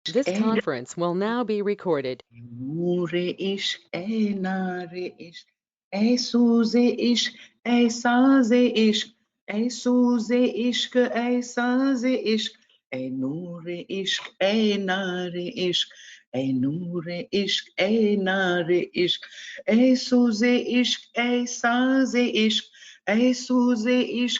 This conference will now be recorded. Nure ish, nare ish, suze ish, saze ish, suze ishk, saze ish, nure ish, nare ish, nure ish, nare ish, suze ish, saze ish, suze ish,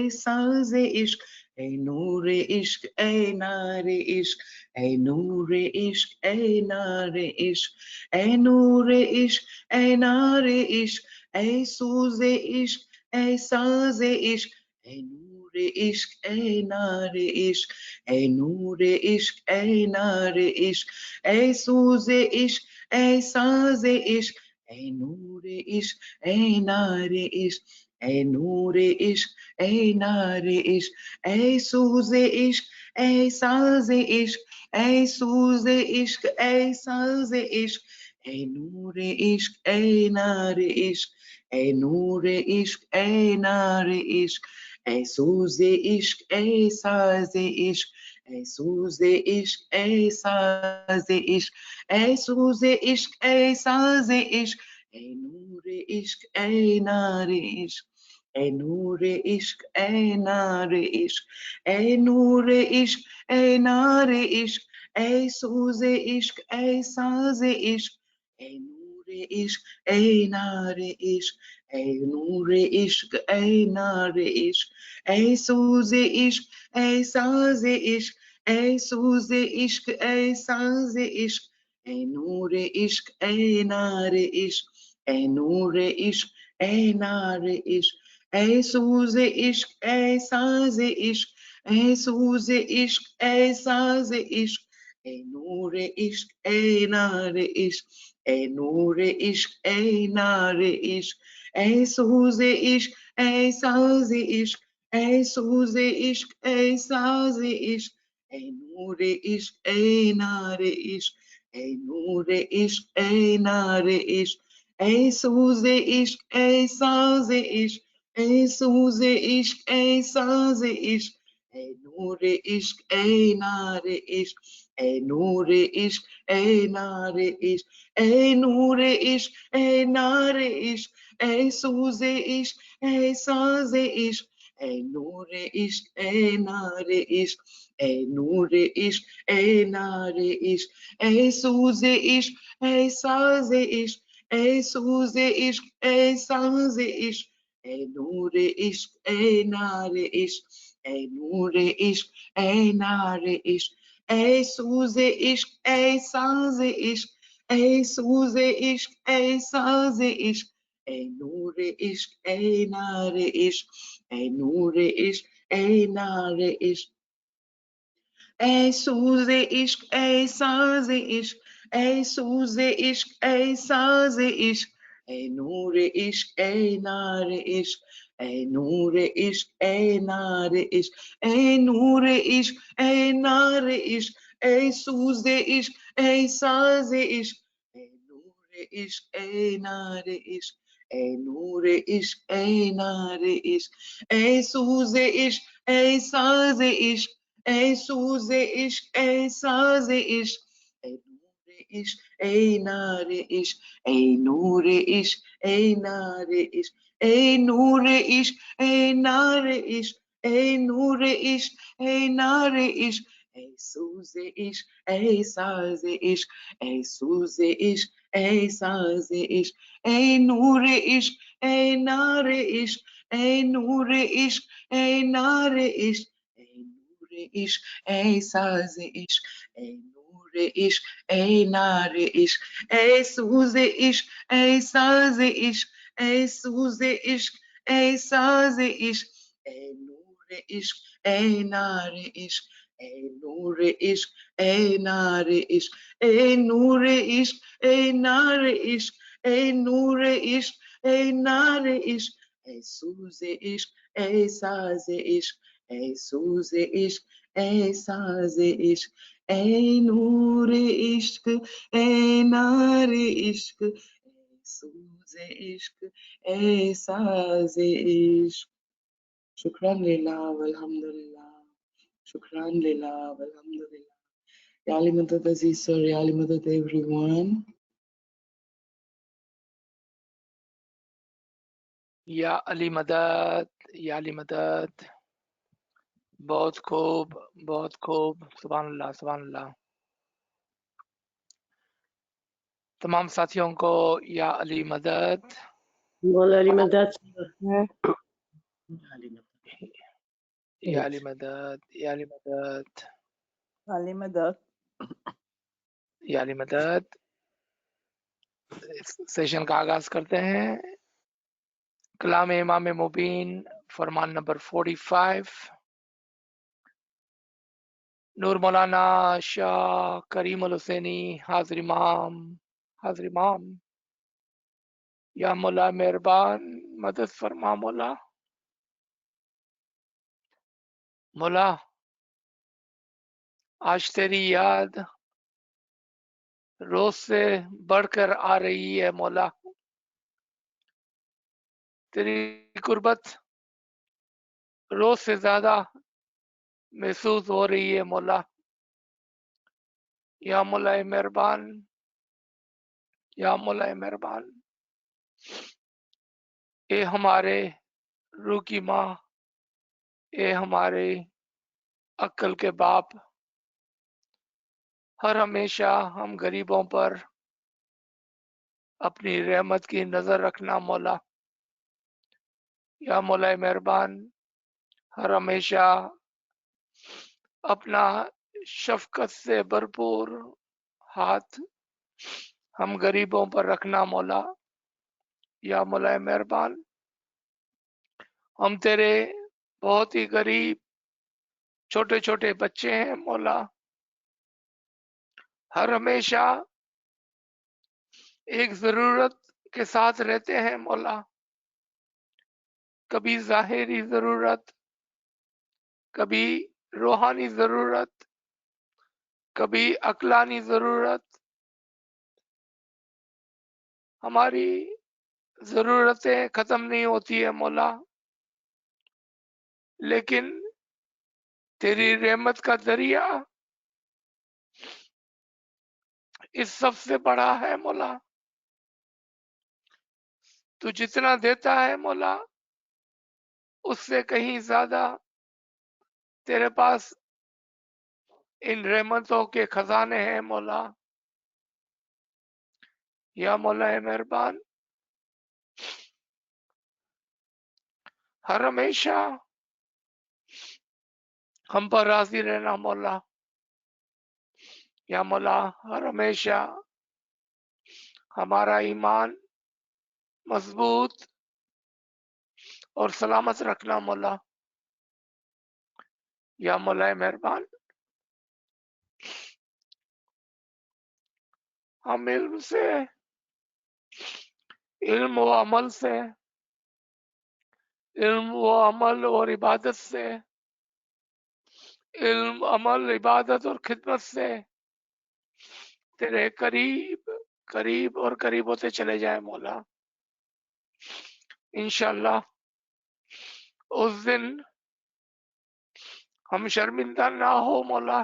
saze ish, nure ish, nare ish. Ey nure ishq, ey nare ishq, ey nure ishq, ey nare ishq, ey suze ishq, ey saze ishq, ey nure ishq, ey nare ishq, ey nure ishq, ey nare ishq, ey suze ishq, ey saze ishq, ey nure ishq, ey nare ishq, ey nure ishq, ey nare ishq, ey suze ishq, ey saze ishq. Ey suze ishq, ey saze ishq, ey nure ishq, ey nare ishq, ey nure ishq, ey nare ishq, ey suze ishq, ey saze ishq, ey suze ishq, ey saze ishq, ey suze ishq, ey saze ishq, ey nure ishq, ey nare ishq. Ey nure ishq, ey nare ishq, ey nure ishq, ey nare ishq, ey suze ishq, ey saze ishq, ey nure ishq, ey nare ishq, ey nure ishq, ey nare ishq, ey suze ishq, ey saze ishq, ey suze ishq, ey saze ishq, ey nure ishq, ey nare ishq, ey nure ishq, ey nare ishq. Ey suze ishq, ey saze ishq, ey suze ishq, ey saze ishq, ey nure ishq, ey nare ishq, ey nure ishq, ey nare ishq, ey suze ishq, ey saze ishq, ey suze ishq, ey saze ishq, ey nure ishq, ey nare ishq, ey nure ishq, ey nare ishq, ey suze ishq, ey saze ishq. Ey suze ishq, ey saze ishq, ey nure ishq, ey nare ishq, ey nure ishq, ey nare ishq, ey nure ishq, ey nare ishq, ey suze ishq, ey saze ishq, ey nure ishq, ey nare ishq, ey nure ishq, ey nare ishq, ey suze ishq, ey saze ishq, ey suze ishq, ey saze ishq. Ey nure ishq, ey nare ishq, ey nure ishq, ey nare ishq, ey suze ishq, ey saze ishq, ey suze ishq, ey saze ishq, ey nure ishq, ey nare ishq, ey nure ishq, ey nare ishq. Ey suze ishq, ey saze ishq, ey suze ishq, ey saze ishq, ey nure ishq, ey nare ishq, ey nure ishq, ey nare ishq, ey nure ishq, ey nare ishq, ey suze ishq, ey saze ishq, ey nure ishq, ey nare ishq, ey nure ishq, ey nare ishq, ey suze ishq, ey saze ishq. Ey suze ishq, ey saze ishq, ey nure ishq, ey nare ishq, ey nure ishq, ey nare ishq, ey nure ishq, ey nare ishq, ey nure ishq, ey nare ishq, ey suze ishq, ey saze ishq, ey suze ishq, ey saze ishq, ey nure ishq, ey nare ishq, ey nure ishq, ey nare ishq. Nure ishq, ey saze ishq, ey nure ishq, ey nare ishq, ey suze ishq, ey saze ishq, ey suze ishq, ey saze ishq, ey nure ishq, ey nare ishq, ey nure ishq, ey nare ishq, ey nure ishq, ey nare ishq, ey nure ishq, ey nare ishq, ey suze ishq, ey saze ishq. Ey suze ishq, ey saze ishq, ey nure ishq, ey nare ishq, ey suze ishq, ey saze ishq. Shukran lillah walhamdulillah. Shukran lillah walhamdulillah. Ya Ali Madad Aziz sir, Ya Ali Madad everyone. या अली मदद, या अली मदद। बहुत खूब, बहुत खूब। सुभान अल्लाह, सुभान अल्लाह। तमाम साथियों को या अली मदद, मौला अली मदद है। Ya Ali Madad. या अली मदद, या अली मदद, अली मदद। या अली मदद। इस सेशन का आगाज करते हैं। कलाम इमाम मुबीन, फरमान नंबर 45। नूर मौलाना शाह करीम अल हुसैनी हाजिर इमाम, हाजिर इमाम। या मौला मेहरबान मदद फरमा मौला। मौला आज तेरी याद रोज से बढ़कर आ रही है मौला। तेरी कुर्बत रोज से ज्यादा महसूस हो रही है मौला। या मौला मेहरबान, या मौला मेहरबान। ए हमारे रूह की माँ, ए हमारे अक्ल के बाप, हर हमेशा हम गरीबों पर अपनी रहमत की नजर रखना मौला। या मौला मेहरबान, हर हमेशा अपना शफकत से भरपूर हाथ हम गरीबों पर रखना मौला। या मौला मेहरबान, हम तेरे बहुत ही गरीब छोटे छोटे बच्चे हैं मौला। हर हमेशा एक जरूरत के साथ रहते हैं मौला। कभी जाहिरी जरूरत, कभी रूहानी जरूरत, कभी अक्लानी जरूरत। हमारी जरूरतें खत्म नहीं होती है मौला, लेकिन तेरी रहमत का दरिया इस सबसे बड़ा है मौला। तू जितना देता है मौला, उससे कहीं ज्यादा तेरे पास इन रहमतों के खजाने हैं मौला। या मौला मेहरबान, हर हमेशा हम पर राजी रहना मौला। या मौला, हर हमेशा हमारा ईमान मजबूत और सलामत रखना मौला। या मौला मेहरबान, हम इल्म से, इल्म व अमल से, इल्म व अमल और इबादत से, इल्म अमल इबादत और खिदमत से तेरे करीब करीब और करीब होते चले जाए मौला। इंशाल्लाह उस दिन हम शर्मिंदा ना हो मौला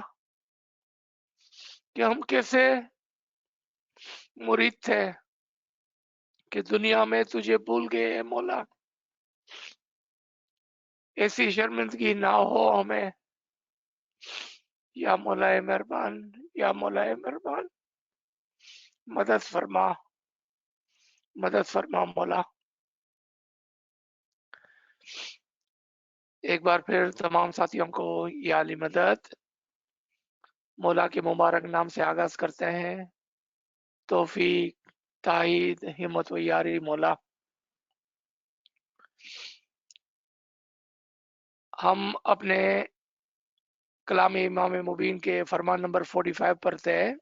कि हम कैसे मुरीद थे कि दुनिया में तुझे भूल गए मौला। ऐसी शर्मिंदगी ना हो हमें। या मौला मेहरबान, या मौला मेहरबान, मदद फरमा, मदद फरमा मौला। एक बार फिर तमाम साथियों को या अली मदद मौला के मुबारक नाम से आगाज करते हैं। तौफीक, ताईद, हिम्मत व यारी मौला। हम अपने कलाम इमाम मुबीन के फरमान नंबर 45 पढ़ते हैं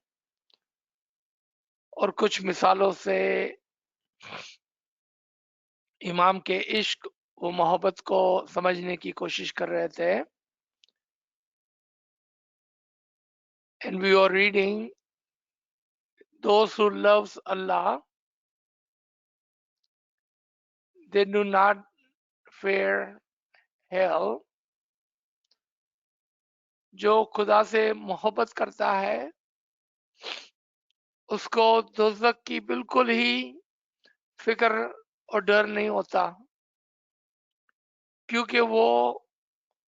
और कुछ मिसालों से इमाम के इश्क व मोहब्बत को समझने की कोशिश कर रहे थे। And we are reading, those who loves Allah, they do not fear hell. जो खुदा से मोहब्बत करता है उसको दोज़ख की बिल्कुल ही फिक्र और डर नहीं होता, क्योंकि वो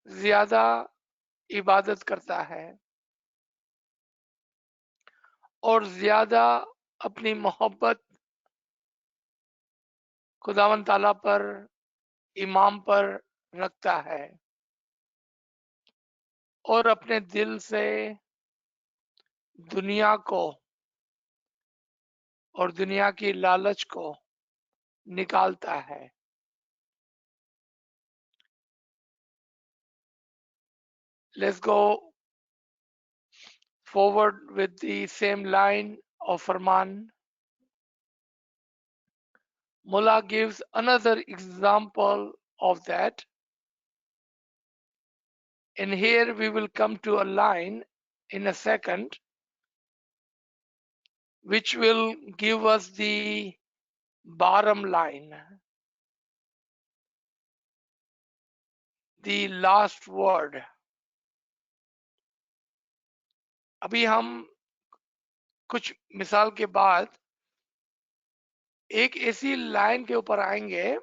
ज्यादा इबादत करता है और ज्यादा अपनी मोहब्बत खुदावन ताला पर, इमाम पर रखता है और अपने दिल से दुनिया को और दुनिया की लालच को निकालता है। Let's go forward with the same line of Farman. Mullah gives another example of that. And here we will come to a line in a second, which will give us the bottom line, the last word. अभी हम कुछ मिसाल के बाद एक ऐसी line के ऊपर आएंगे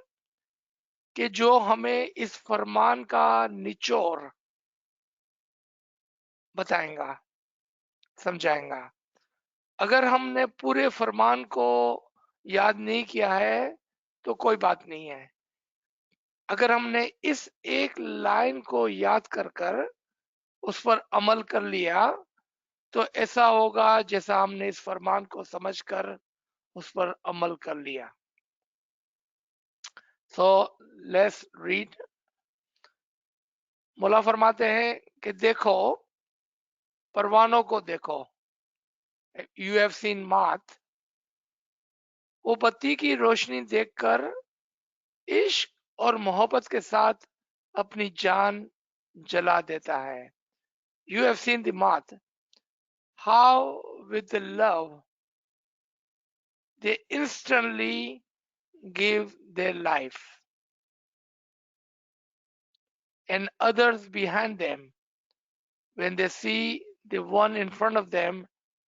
कि जो हमें इस फरमान का निचोड़ बताएगा, समझाएगा। अगर हमने पूरे फरमान को याद नहीं किया है तो कोई बात नहीं है। अगर हमने इस एक लाइन को याद कर कर उस पर अमल कर लिया तो ऐसा होगा जैसा हमने इस फरमान को समझकर उस पर अमल कर लिया। So let's read. मौला फरमाते हैं कि देखो, परवानों को देखो, यू हैव सीन मात, वो बत्ती की रोशनी देखकर इश्क और मोहब्बत के साथ अपनी जान जला देता है। यू हैव सीन द मात, how with the love they instantly give their life, and others behind them, when they see the one in front of them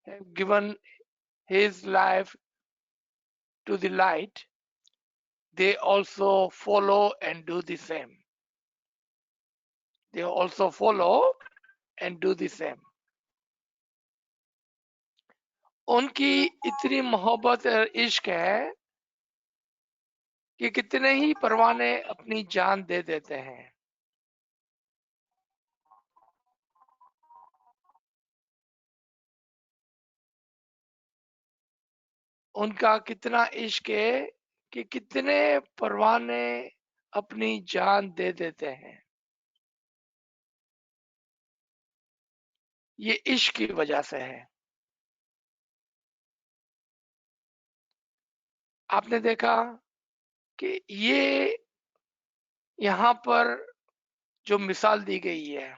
have given his life to the light, they also follow and do the same. They also follow and do the same. उनकी इतनी मोहब्बत और इश्क है कि कितने ही परवाने अपनी जान दे देते हैं। उनका कितना इश्क है कि कितने परवाने अपनी जान दे देते हैं। ये इश्क की वजह से है। आपने देखा कि ये यहाँ पर जो मिसाल दी गई है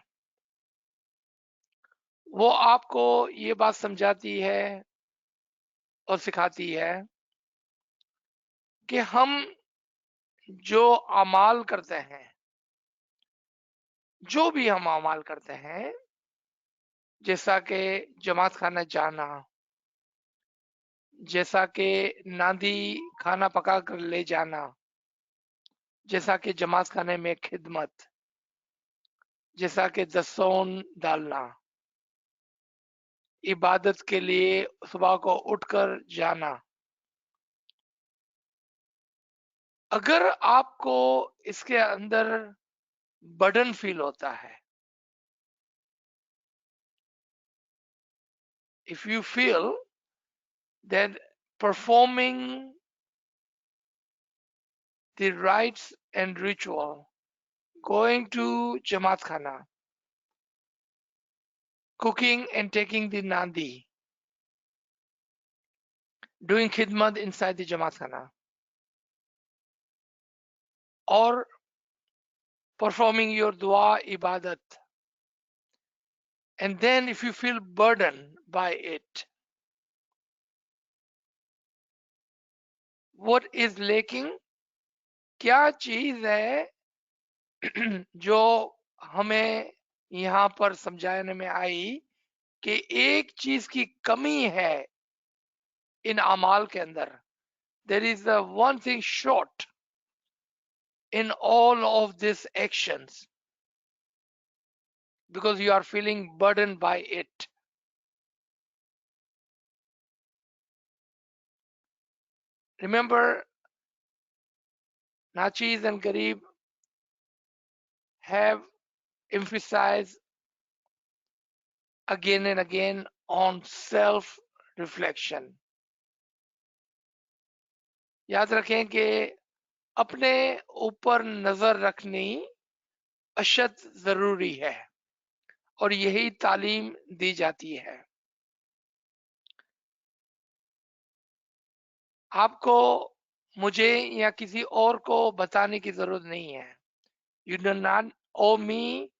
वो आपको ये बात समझाती है और सिखाती है कि हम जो अमाल करते हैं, जो भी हम अमाल करते हैं, जैसा कि जमात खाना जाना, जैसा कि नांदी खाना पका कर ले जाना, जैसा कि जमात खाने में खिदमत, जैसा कि दस्तौन डालना, इबादत के लिए सुबह को उठकर जाना, अगर आपको इसके अंदर बर्डन फील होता है, if you feel that performing the rites and ritual, going to Jamaat Khana, cooking and taking the nandi, doing khidmat inside the Jamaat Khana, or performing your dua ibadat, and then if you feel burdened by it, what is lacking? क्या चीज है जो हमें यहाँ पर समझाने में आई कि एक चीज की कमी है इन अमाल के अंदर. There is the one thing short in all of these actions because you are feeling burdened by it. Remember, Nachis and Garib have emphasized again and again on self-reflection. याद रखें कि अपने ऊपर नजर रखनी अशद जरूरी है और यही तालीम दी जाती है. आपको मुझे या किसी और को बताने की जरूरत नहीं है. You do not owe me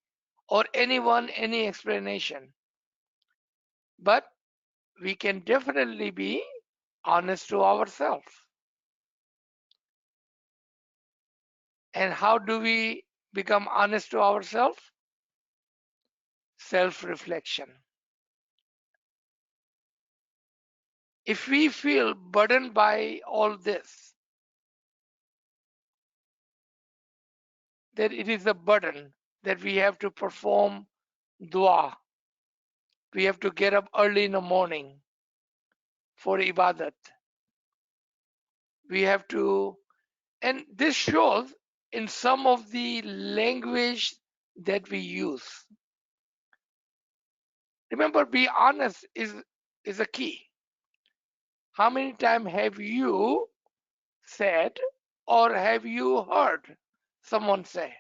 or anyone any explanation, but we can definitely be honest to ourselves. And how do we become honest to ourselves? Self-reflection. If we feel burdened by all this, then it is a burden that we have to perform dua. We have to get up early in the morning for ibadat. We have to, and this shows in some of the language that we use. Remember, be honest is a key. How many times have you said or have you heard someone say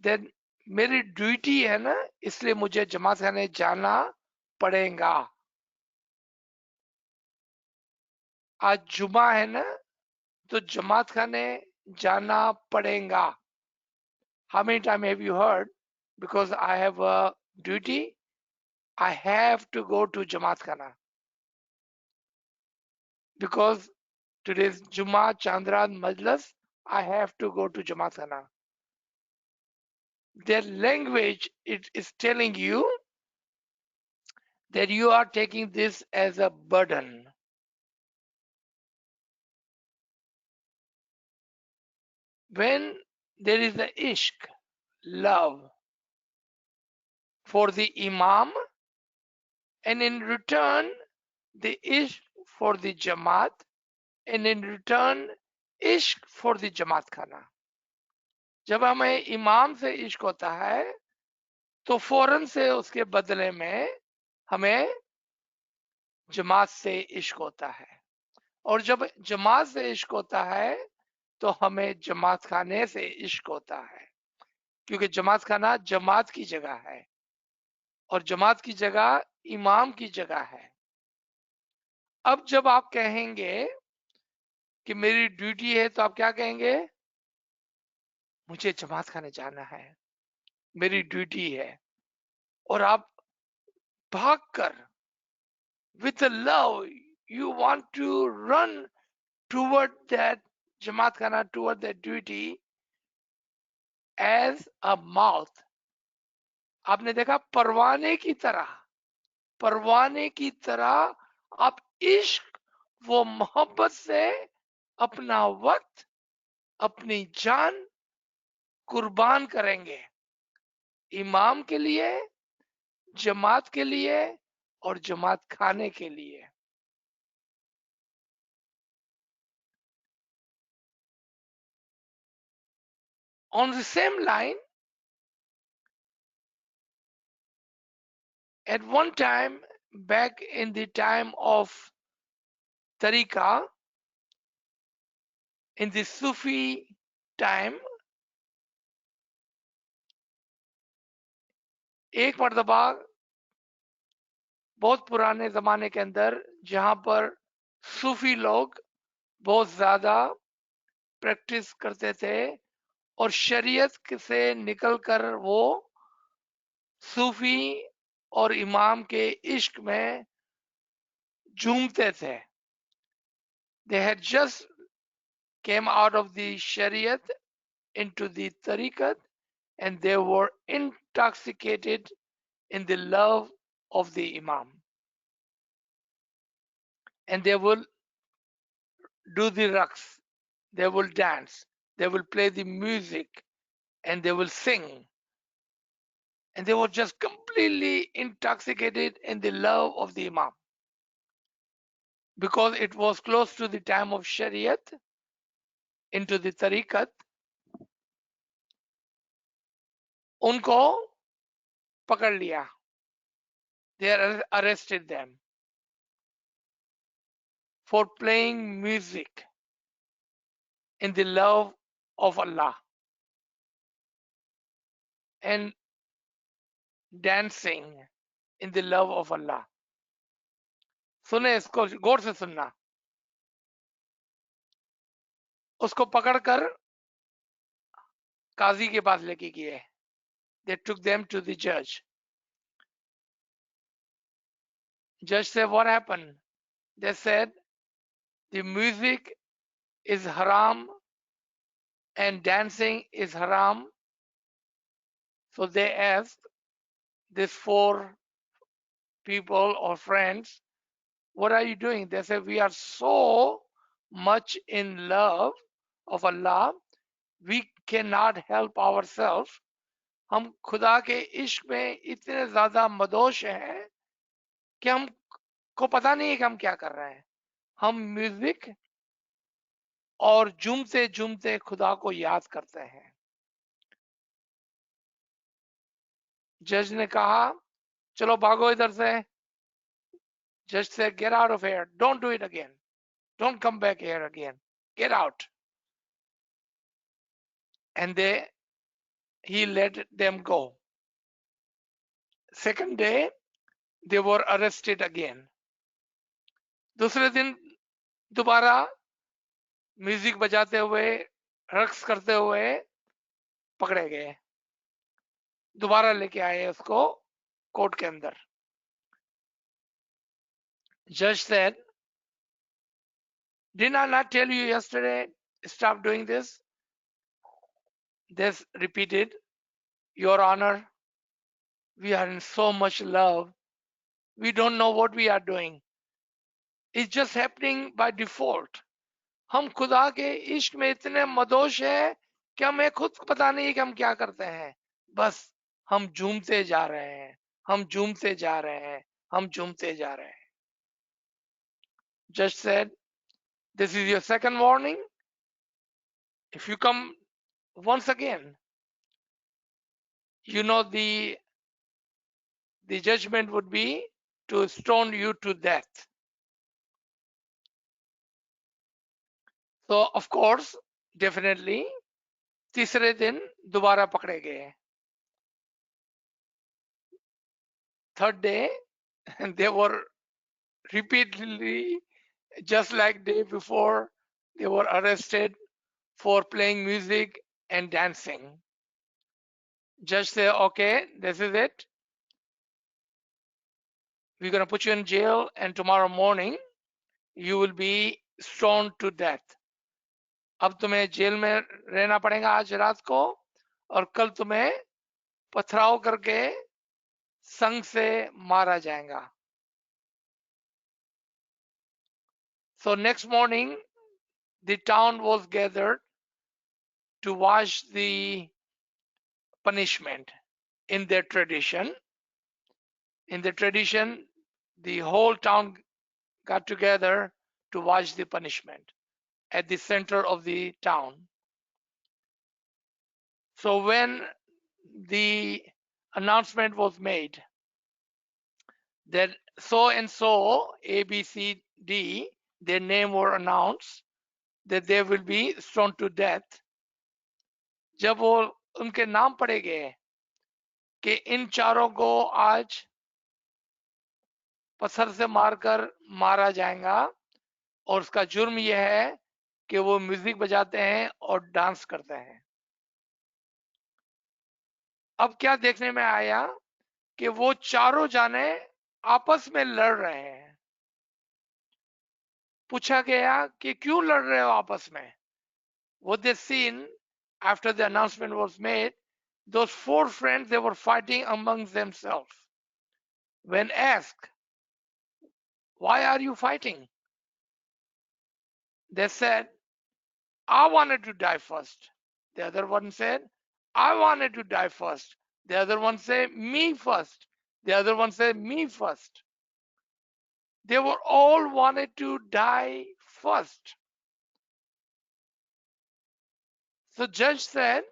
that मेरी duty है ना इसलिए मुझे जमात खाने जाना पड़ेगा. आज जुमा है ना तो जमात खाने जाना पड़ेगा. How many times have you heard, because I have a duty, I have to go to Jamaat Khana? Because today's Juma Chandran Majlis, I have to go to Jamaat Khana. Their language it is telling you that you are taking this as a burden. When there is the ishq, love for the Imam, and in return the ishq for the Jamaat, and in return इश्क for the जमात खाना. जब हमें इमाम से इश्क होता है तो फौरन से उसके बदले में हमें जमात से इश्क होता है, और जब जमात से इश्क होता है तो हमें जमात खाने से इश्क होता है, क्योंकि जमात खाना जमात की जगह है और जमात की जगह इमाम की जगह है. अब जब आप कहेंगे कि मेरी ड्यूटी है तो आप क्या कहेंगे? मुझे जमात खाने जाना है, मेरी ड्यूटी है. और आप भागकर with a love you want to run toward that जमात खाना, toward that duty as a mouth. आपने देखा परवाने की तरह आप इश्क वो मोहब्बत से अपना वक्त अपनी जान कुर्बान करेंगे इमाम के लिए, जमात के लिए और जमात खाने के लिए. On the same line, at one time back in the time of Tariqa, in the Sufi time, एक मर्तबा बहुत पुराने जमाने के अंदर जहां पर सूफी लोग बहुत ज्यादा प्रैक्टिस करते थे और शरीयत से निकलकर वो सूफी और इमाम के इश्क में झूमते थे. They had just came out of the Shariat into the Tariqat, and they were intoxicated in the love of the Imam. And they will do the raqs, they will dance, they will play the music, and they will sing. And they were just completely intoxicated in the love of the Imam. Because it was close to the time of Shariat, into the Tariqat, उनको पकड़ लिया. They arrested them for playing music in the love of Allah and dancing in the love of Allah. सुने इसको गौर से सुनना. उसको पकड़कर काजी के पास लेके गए. They took them to the judge. Judge said, what happened? They said, the music is haram and dancing is haram. So they asked these 4 people or friends, what are you doing? They said, we are so much in love of Allah, we cannot help ourselves. हम खुदा के इश्क में इतने ज्यादा मदोश हैं कि हमको पता नहीं है कि हम क्या कर रहे हैं. हम म्यूजिक और झूमते झूमते खुदा को याद करते हैं. जज ने कहा, चलो भागो इधर से. Judge said, get out of here. Don't do it again. Don't come back here again. Get out. And he let them go. Second day, they were arrested again. दूसरे दिन दोबारा म्यूजिक बजाते हुए, रक्स करते हुए पकड़े गए. दोबारा लेके आए उसको कोर्ट के अंदर. Judge said, did I not tell you yesterday, stop doing this? They repeated, Your Honor, we are in so much love. We don't know what we are doing. It's just happening by default. हम खुदा के इश्क में इतने मदोश हैं कि हमें खुद पता नहीं कि हम क्या करते हैं. बस हम झूमते जा रहे हैं, हम झूमते जा रहे हैं, हम झूमते जा रहे हैं. Judge said, this is your second warning. If you come once again, you know the judgment would be to stone you to death. So of course, definitely, तीसरे दिन दोबारा पकड़े गए. Third day, they were repeatedly, just like day before, they were arrested for playing music and dancing. Judge said, okay, this is it. We're going to put you in jail, and tomorrow morning you will be stoned to death. अब तुम्हें jail में रहना पड़ेगा आज रात को, और कल तुम्हें पथराव करके संग से मारा जाएगा. So next morning, the town was gathered to watch the punishment. In their tradition, the whole town got together to watch the punishment at the center of the town. So when the announcement was made that so and so, A, B, C, D, their name were announced, that they will be stoned to death. जब वो उनके नाम पढ़े गए कि इन चारों को आज पत्थर से मारकर मारा जाएगा, और उसका जुर्म यह है कि वो म्यूजिक बजाते हैं और डांस करते हैं. अब क्या देखने में आया कि वो चारों जाने आपस में लड़ रहे हैं. पूछा गया कि क्यों लड़ रहे हो आपस में. What they seen after the announcement was made, those four friends, they were fighting amongst themselves. When asked, why are you fighting? They said, I wanted to die first. The other one said, I wanted to die first. The other one said, me first. The other one said, me first. They were all wanted to die first. So judge said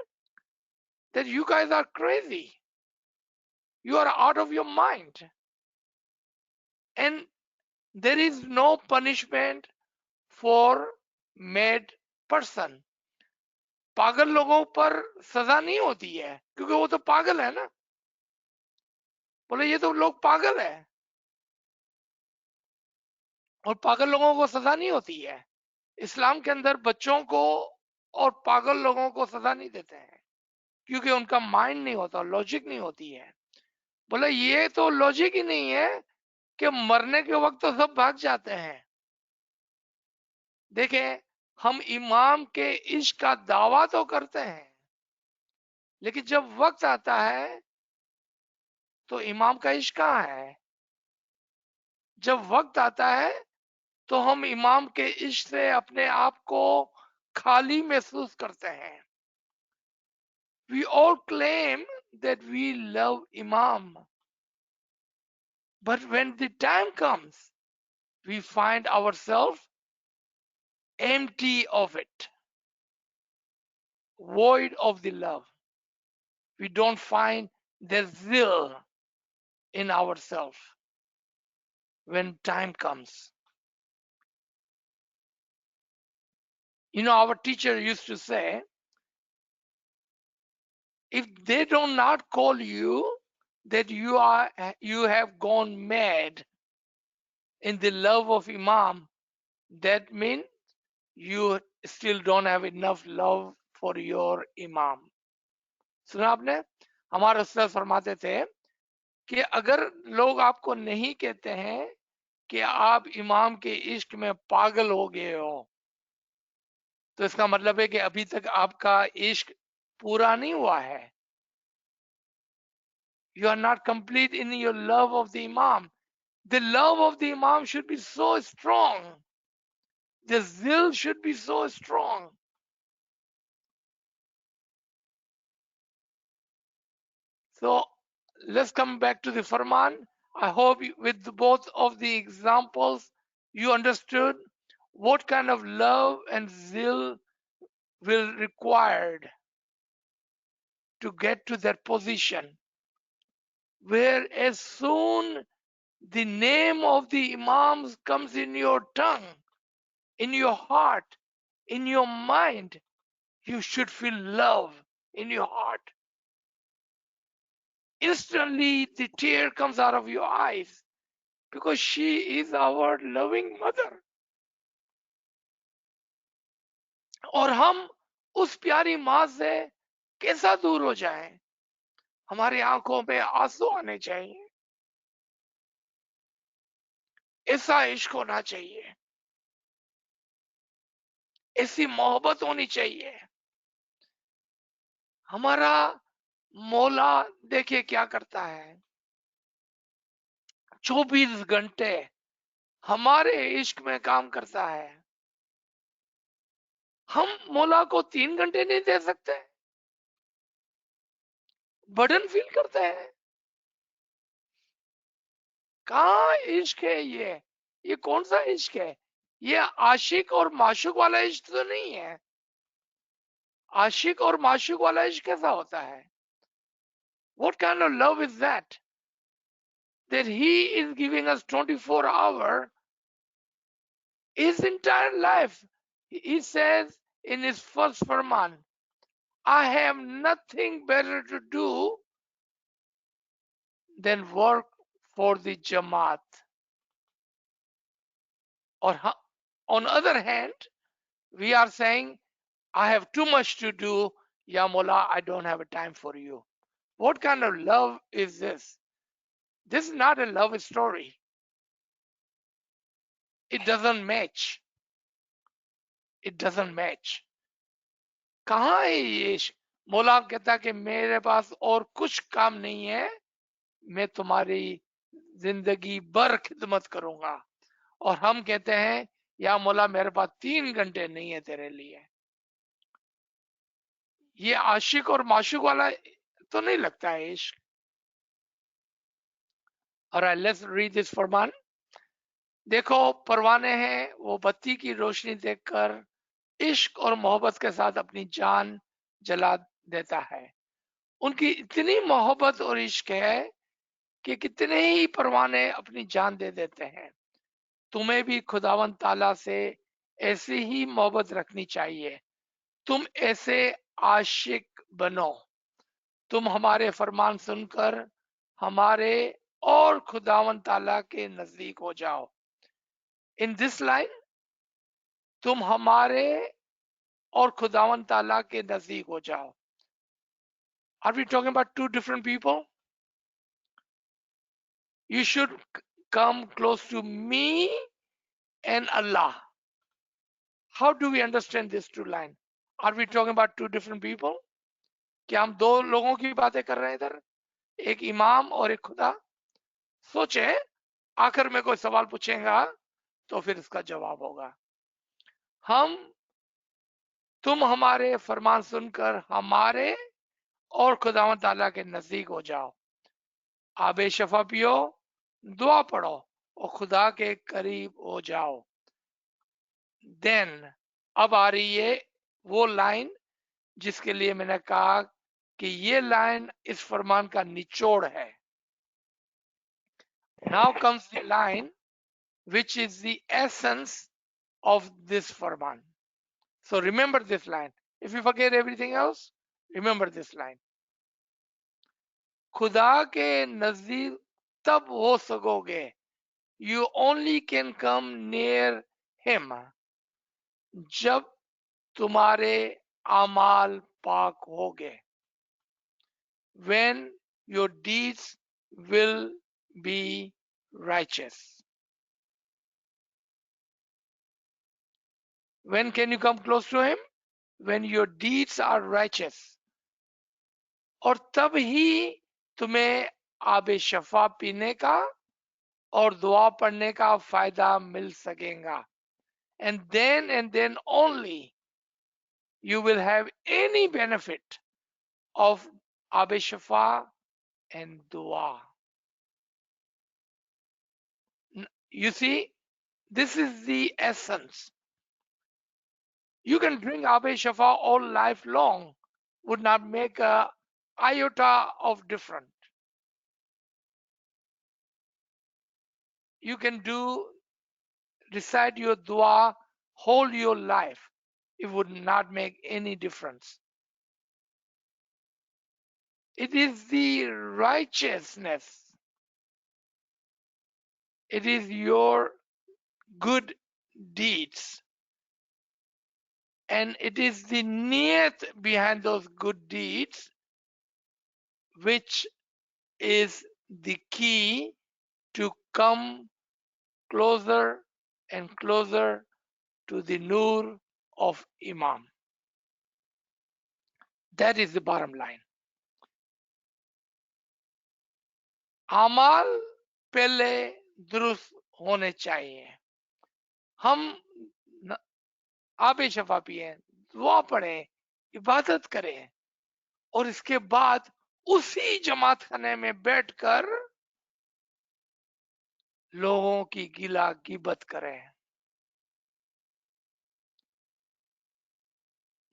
that you guys are crazy. You are out of your mind. And there is no punishment for mad person. पागल लोगों पर सजा नहीं होती है क्योंकि वो तो पागल है ना. बोले ये तो लोग पागल है और पागल लोगों को सजा नहीं होती है. इस्लाम के अंदर बच्चों को और पागल लोगों को सजा नहीं देते हैं क्योंकि उनका माइंड नहीं होता, लॉजिक नहीं होती है. बोले ये तो लॉजिक ही नहीं है कि मरने के वक्त तो सब भाग जाते हैं. देखें, हम इमाम के इश्क का दावा तो करते हैं लेकिन जब वक्त आता है तो इमाम का इश्क कहाँ है? जब वक्त आता है तो हम इमाम के इश्क से अपने आप को खाली महसूस करते हैं. We all claim that we love Imam, but when the time comes, we find ourselves empty of it, void of the love. We don't find the zeal in ourselves when time comes. You know, our teacher used to say, if they do not call you that you have gone mad in the love of Imam, that means you still don't have enough love for your Imam. सुना आपने? हमारे उस्ताद फरमाते थे कि अगर लोग आपको नहीं कहते हैं कि आप इमाम के इश्क में पागल हो गए हो तो इसका मतलब है कि अभी तक आपका इश्क पूरा नहीं हुआ है. You are not complete in your love of the Imam. The love of the Imam should be so strong. The zeal should be so strong. So let's come back to the Farman. I hope with both of the examples you understood what kind of love and zeal will required to get to that position where as soon the name of the Imams comes in your tongue, in your heart, in your mind, you should feel love in your heart. Instantly the tear comes out of your eyes because she is our loving mother. और हम उस प्यारी माँ से कैसा दूर हो जाएं? हमारी आंखों में आंसू आने चाहिए. ऐसा इश्क होना चाहिए, ऐसी मोहब्बत होनी चाहिए. हमारा मौला देखिए क्या करता है, 24 घंटे हमारे इश्क में काम करता है. हम मौला को 3 घंटे नहीं दे सकते? बर्डन फील करते हैं. कहाँ इश्क है ये कौन सा इश्क है? ये आशिक और माशूक वाला इश्क तो नहीं है. आशिक और माशूक वाला इश्क कैसा होता है? What kind of love is that? That he is giving us 24 hours, his entire life. He says in his first Farman, I have nothing better to do than work for the Jamaat. Or on other hand, we are saying, I have too much to do, Ya Mullah, I don't have a time for you. What kind of love is this? This is not a love story. It doesn't match. It doesn't match. कहाँ है ये इश्क? मौला कहता है कि मेरे पास और कुछ काम नहीं है, मैं तुम्हारी जिंदगी भर खिदमत करूंगा। और हम कहते हैं या मौला मेरे पास 3 घंटे नहीं है तेरे लिए। ये आशिक और माशूक वाला तो नहीं लगता है इश्क। और लेट्स रीड दिस फरमान। देखो परवाने हैं, वो बत्ती की रोशनी देखकर इश्क और मोहब्बत के साथ अपनी जान जला देता है। उनकी इतनी मोहब्बत और इश्क है कि कितने ही परवाने अपनी जान दे देते हैं। तुम्हें भी खुदावन ताला से ऐसी ही मोहब्बत रखनी चाहिए। तुम ऐसे आशिक बनो। तुम हमारे फरमान सुनकर हमारे और खुदावन ताला के नजदीक हो जाओ। इन दिस लाइन, तुम हमारे और खुदावन ताला के नजदीक हो जाओ। Are we talking about two different people? You should come close to me and Allah. How do we understand this two line? Are we talking about two different people? क्या हम दो लोगों की बातें कर रहे हैं इधर, एक इमाम और एक खुदा? सोचे, आखिर में कोई सवाल पूछेगा तो फिर इसका जवाब होगा। तुम हमारे फरमान सुनकर हमारे और खुदावंद ताला के नजदीक हो जाओ। आबे शफा पियो, दुआ पढ़ो और खुदा के करीब हो जाओ। देन अब आ रही है वो लाइन जिसके लिए मैंने कहा कि ये लाइन इस फरमान का निचोड़ है। Now comes the line which is the essence of this Farman. So remember this line. If you forget everything else, remember this line. खुदा के नजदीक तब हो सकोगे, you only can come near him, जब तुम्हारे अमाल पाक होगे, when your deeds will be righteous. When can you come close to him? When your deeds are righteous. और तब ही तुम्हें आबे शफा पीने का और दुआ पढ़ने का फायदा मिल सकेगा। And then only you will have any benefit of Abe शफा and dua. You see, this is the essence. You can drink Abe Shafa all life long, would not make a iota of difference. You can recite your dua whole your life. It would not make any difference. It is the righteousness. It is your good deeds. And it is the niyat behind those good deeds which is the key to come closer and closer to the nur of Imam. That is the bottom line. अमाल पहले दुरुस्त होने चाहिए। हम आबे शफा पिए, दुआ पढ़ें, इबादत करें और इसके बाद उसी जमात खाने में बैठकर लोगों की गिला गिबत करें।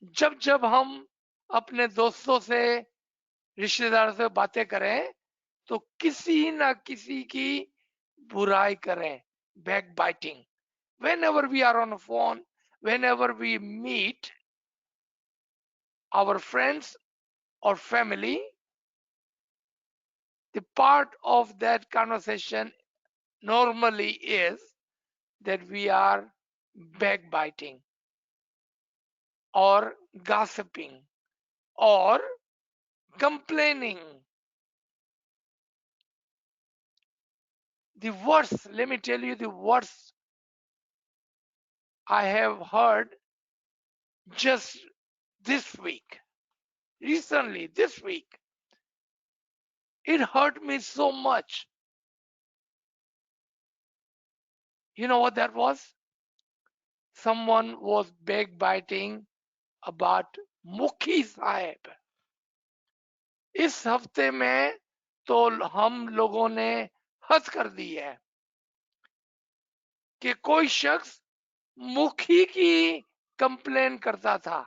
जब जब हम अपने दोस्तों से, रिश्तेदारों से बातें करें तो किसी ना किसी की बुराई करें, back biting. Whenever we are on a phone, whenever we meet our friends or family, the part of that conversation normally is that we are backbiting or gossiping or complaining. The worst, let me tell you the worst I have heard just this week. recently, this week. It hurt me so much. You know what that was? Someone was backbiting about मुखी साहब. इस हफ्ते में तो हम लोगों ने हद कर दी है कि कोई शख्स मुखी की कंप्लेन करता था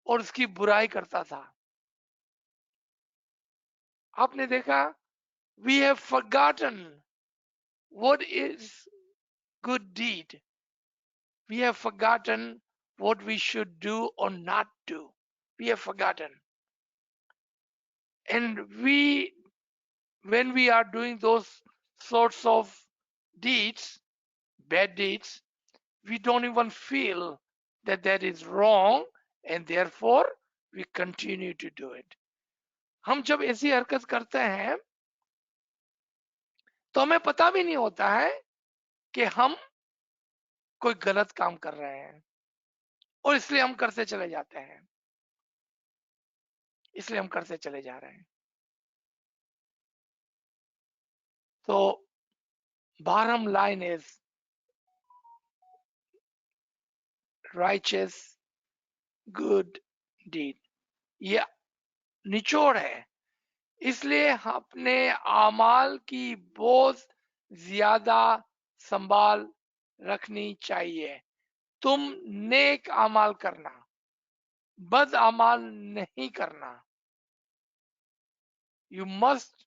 और उसकी बुराई करता था. आपने देखा, we have forgotten what is good deed. We have forgotten what we should do or not do. We have forgotten. And when we are doing those sorts of deeds, bad deeds, we don't even feel that that is wrong, and therefore we continue to do it. हम जब ऐसी हरकत करते हैं तो हमें पता भी नहीं होता है कि हम कोई गलत काम कर रहे हैं, और इसलिए हम करते चले जाते हैं, इसलिए हम करते चले जा रहे हैं. So bottom line is righteous good deed. ये निचोड़ है. इसलिए अपने आमाल की बहुत ज्यादा संभाल रखनी चाहिए. तुम नेक अमाल करना, बद अमाल नहीं करना. You must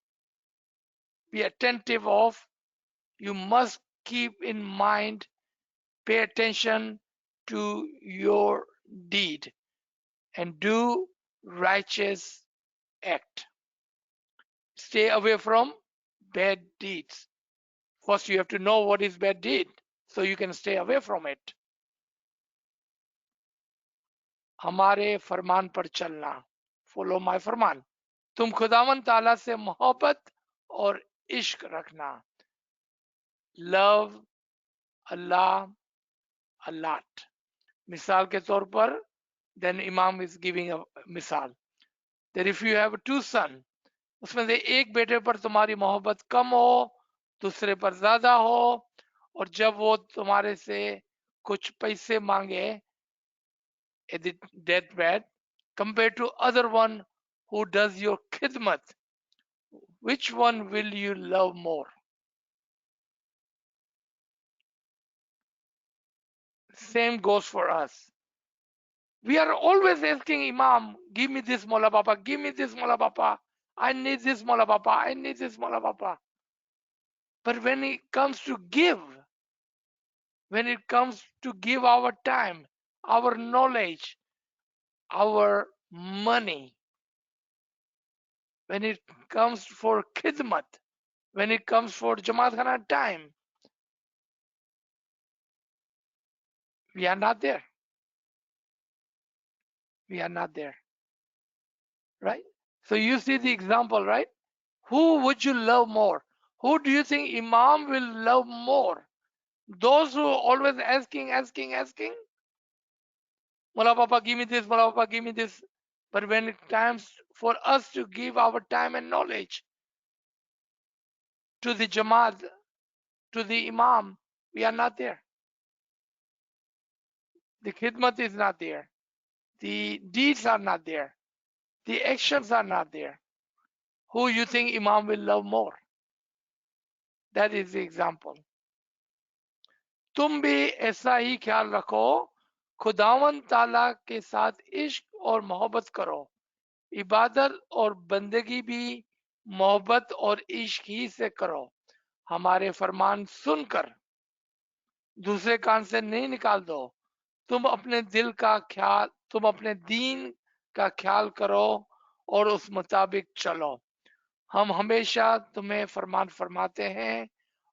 be attentive of, you must keep in mind, pay attention to your deed and do righteous act. Stay away from bad deeds. First, you have to know what is bad deed so you can stay away from it. हमारे फरमान पर चलना, follow my फरमान. तुम खुदावन ताला से मोहब्बत और इश्क रखना. Love Allah a lot. मिसाल के तौर पर, then Imam is giving a मिसाल that if you have two sons, उसमें से एक बेटे पर तुम्हारी मोहब्बत कम हो, दूसरे पर ज्यादा हो, और जब वो तुम्हारे से कुछ पैसे मांगे at the deathbed compared to other one who does your khidmat, which one will you love more? Same goes for us. We are always asking Imam, give me this Mola Baba, give me this Mola Baba, I need this Mola Baba, I need this Mola Baba. But when it comes to give, when it comes to give our time, our knowledge, our money, when it comes for khidmat, when it comes for Jamaat Khana time, we are not there. We are not there. Right? So you see the example, right? Who would you love more? Who do you think Imam will love more? Those who are always asking, Mola Papa, give me this, Mola Papa, give me this. But when it comes for us to give our time and knowledge to the Jamaat, to the Imam, we are not there. The khidmat is not there. The deeds are not there. The actions are not there. Who you think Imam will love more? That is the example. तुम भी ऐसा ही ख्याल रखो, खुदावन ताला के साथ इश्क और मोहब्बत करो. इबादत और बंदगी भी मोहब्बत और इश्क ही से करो. हमारे फरमान सुनकर दूसरे कान से नहीं निकाल दो. तुम अपने दिल का ख्याल, तुम अपने दीन का ख्याल करो और उस मुताबिक चलो. हम हमेशा तुम्हें फरमान फरमाते हैं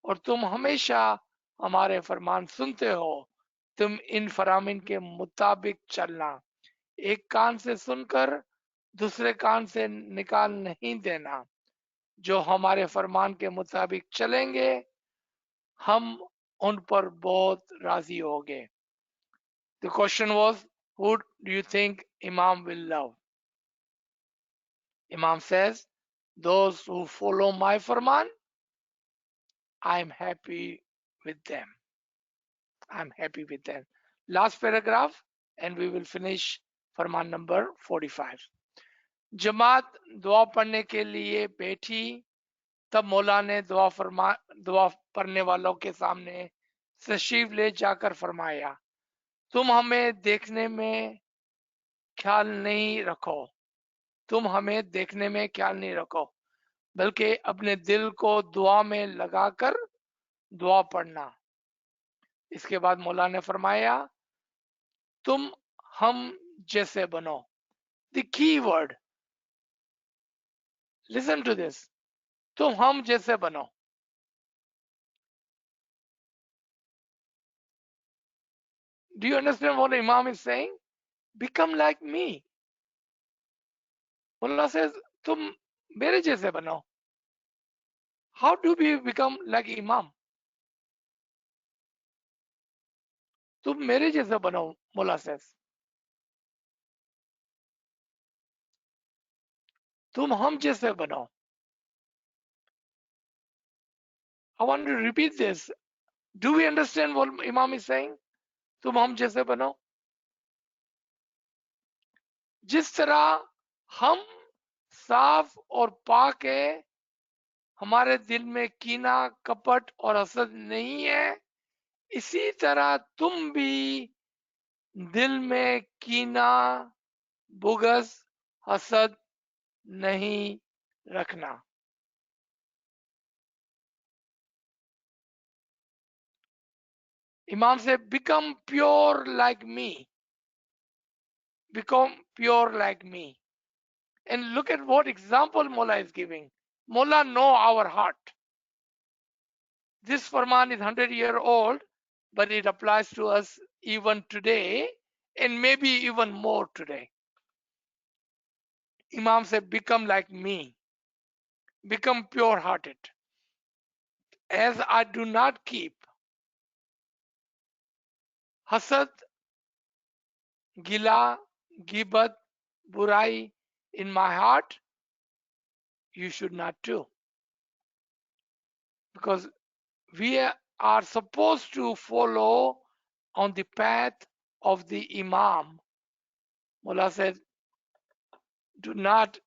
और तुम हमेशा हमारे फरमान सुनते हो. तुम इन फरामीन के मुताबिक चलना. एक कान से सुनकर दूसरे कान से निकाल नहीं देना. जो हमारे फरमान के मुताबिक चलेंगे हम उन पर बहुत राजी होंगे. The question was, who do you think Imam will love? Imam says, those who follow my Farman, I'm happy with them. I'm happy with them. Last paragraph, and we will finish Farman number 45. जमात दुआ पढ़ने के लिए बैठी, तब मौला ने दुआ पढ़ने वालों के सामने तशरीफ ले जाकर फरमाया, तुम हमें देखने में ख्याल नहीं रखो, तुम हमें देखने में ख्याल नहीं रखो, बल्कि अपने दिल को दुआ में लगाकर दुआ पढ़ना। इसके बाद मौला ने फरमाया, तुम हम जैसे बनो। The key word, listen to this, तुम हम जैसे बनो। Do you understand what the Imam is saying? Become like me. Mullah says, तुम मेरे जैसे बनो. How do we become like Imam? तुम मेरे जैसे बनो, Mullah says. तुम हम जैसे बनो. I want to repeat this. Do we understand what Imam is saying? तुम हम जैसे बनो. जिस तरह हम साफ और पाक है, हमारे दिल में कीना, कपट और हसद नहीं है, इसी तरह तुम भी दिल में कीना, बुगस, हसद नहीं रखना। Imam said, become pure like me. Become pure like me. And look at what example Mullah is giving. Mullah know our heart. This Farman is 100-year old, but it applies to us even today, and maybe even more today. Imam said, become like me. Become pure-hearted. As I do not keep hasad, gila, gibat, burai in my heart, you should not too. Because we are supposed to follow on the path of the Imam. Mullah said, do not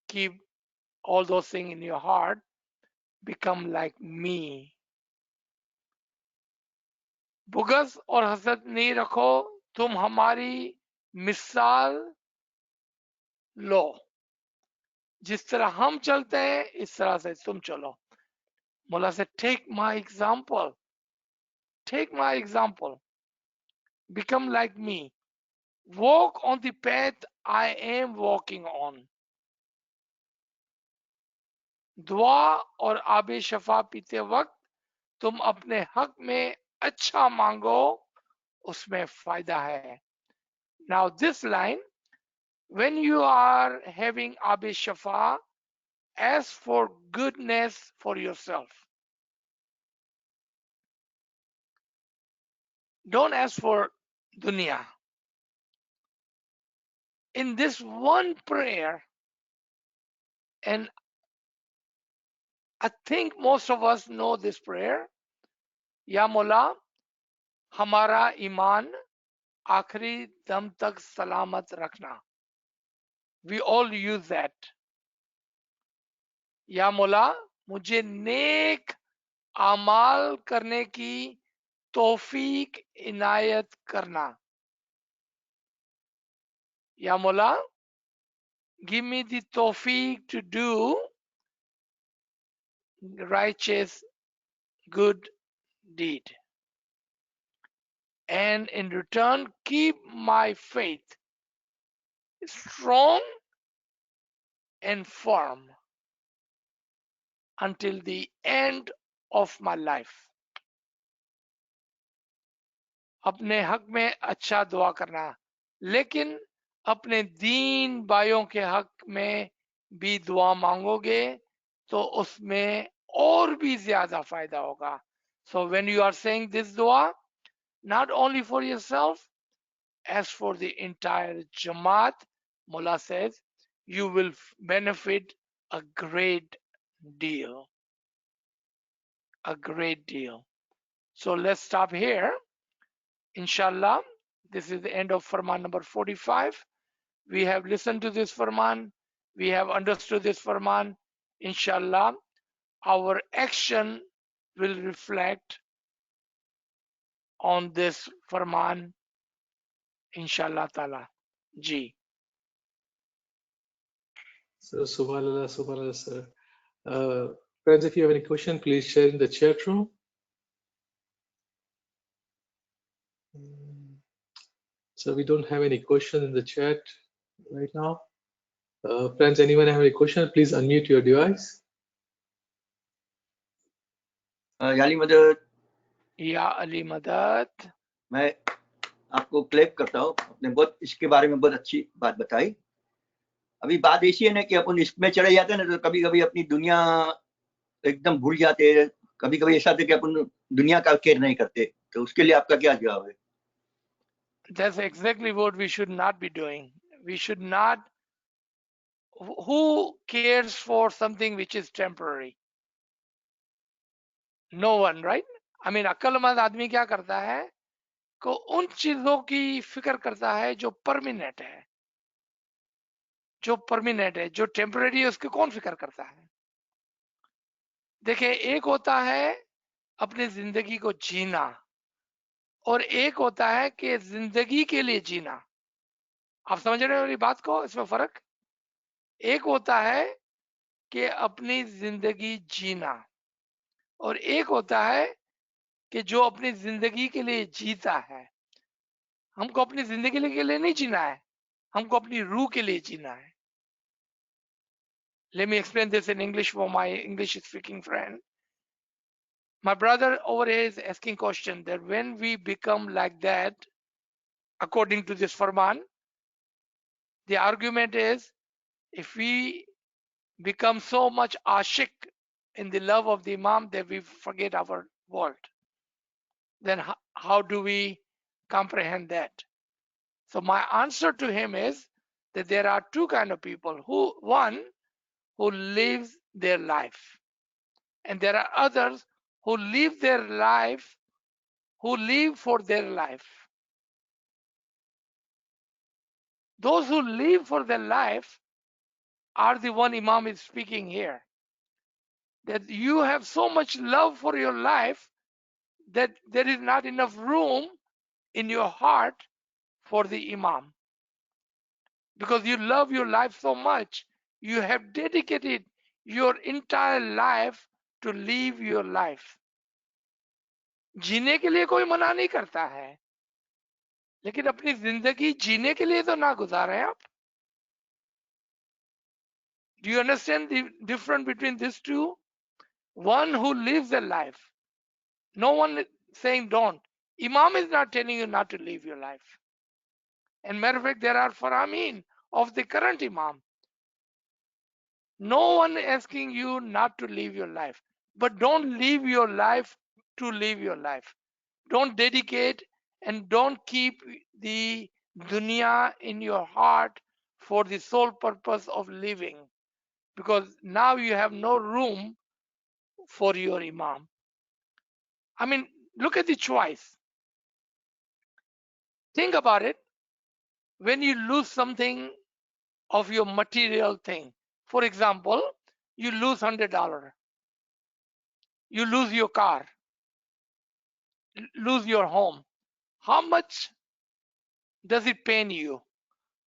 keep all those things in your heart. Become like me. बुगस और हसद नहीं रखो, तुम हमारी मिसाल लो, जिस तरह हम चलते हैं इस तरह से तुम चलो. Mullah said, take my example. Take my example. Become like me. Walk on the path I am walking on. दुआ और आबे शफा पीते वक्त तुम अपने हक में अच्छा मांगो, उसमें फायदा है. Now this line, when you are having Abe शफा, ask for goodness for yourself. Don't ask for dunya. In this one prayer, and I think most of us know this prayer, Ya Mullah, हमारा ईमान आखिरी दम तक सलामत रखना. We all use that. या मौला, मुझे नेक आमाल करने की तौफीक इनायत करना. या मौला, give me the tawfiq to do righteous good deed, and in return keep my faith strong and firm until the end of my life. अपने हक में अच्छा दुआ करना, लेकिन अपने दीन भाइयों के हक में भी दुआ मांगोगे तो उसमें और भी ज्यादा फायदा होगा. So when you are saying this dua, not only for yourself, as for the entire Jamaat, Mullah says, you will benefit a great deal. A great deal. So let's stop here. Inshallah, this is the end of Farman number 45. We have listened to this Farman. We have understood this Farman. Inshallah, our action will reflect on this Farman. Inshallah Ta'ala. Ji. So, subhanallah, subhanallah, sir. Friends, if you have any question, please share in the chat room. So we don't have any question in the chat right now. Friends, anyone have any question, please unmute your device. याली मदद या अली मदद. मैं आपको clap करता हूँ, आपने बहुत इसके बारे में बहुत अच्छी बात बताई। अभी बात ऐसी है ना कि अपन इश्क में चले जाते हैं ना, तो कभी कभी अपनी दुनिया एकदम भूल जाते हैं। कभी कभी ऐसा होता है कि अपन दुनिया का केयर नहीं करते, तो उसके लिए आपका क्या जवाब है? That's exactly what we should not be doing. We should not. Who cares for something which is temporary? No one, right? I mean, अक्लमंद आदमी क्या करता है को उन चीजों की फिक्र करता है जो परमानेंट है, जो परमानेंट है, जो टेम्पररी है, उसकी कौन फिक्र करता है? देखिए, एक होता है अपनी जिंदगी को जीना और एक होता है कि जिंदगी के लिए जीना। आप समझ रहे हो मेरी बात को? इसमें फर्क एक होता है कि अपनी जिंदगी जीना और एक होता है कि जो अपनी जिंदगी के लिए जीता है। हमको अपनी जिंदगी के लिए नहीं जीना है, हमको अपनी रूह के लिए जीना है। Let me explain this in English for my English speaking friend. My brother over here is asking question that when we become like that, according to this Farman, the argument is if we become so much ashik in the love of the Imam that we forget our world, then how do we comprehend that? So my answer to him is that there are two kind of people. One who lives their life, and there are others who live their life, who live for their life. Those who live for their life are the one Imam is speaking here. That you have so much love for your life that there is not enough room in your heart for the Imam. Because you love your life so much, you have dedicated your entire life to live your life. जीने के लिए कोई मना नहीं करता है, लेकिन अपनी जिंदगी जीने के लिए तो ना गुजारें आप। Do you understand the difference between these two? One who lives a life. No one is saying don't. Imam is not telling you not to live your life. And matter of fact, there are Faramin of the current Imam. No one asking you not to live your life. But don't live your life to live your life. Don't dedicate and don't keep the dunya in your heart for the sole purpose of living. Because now you have no room for your Imam. I mean, look at the choice. Think about it. When you lose something of your material thing, for example, you lose $100, you lose your car, lose your home. How much does it pain you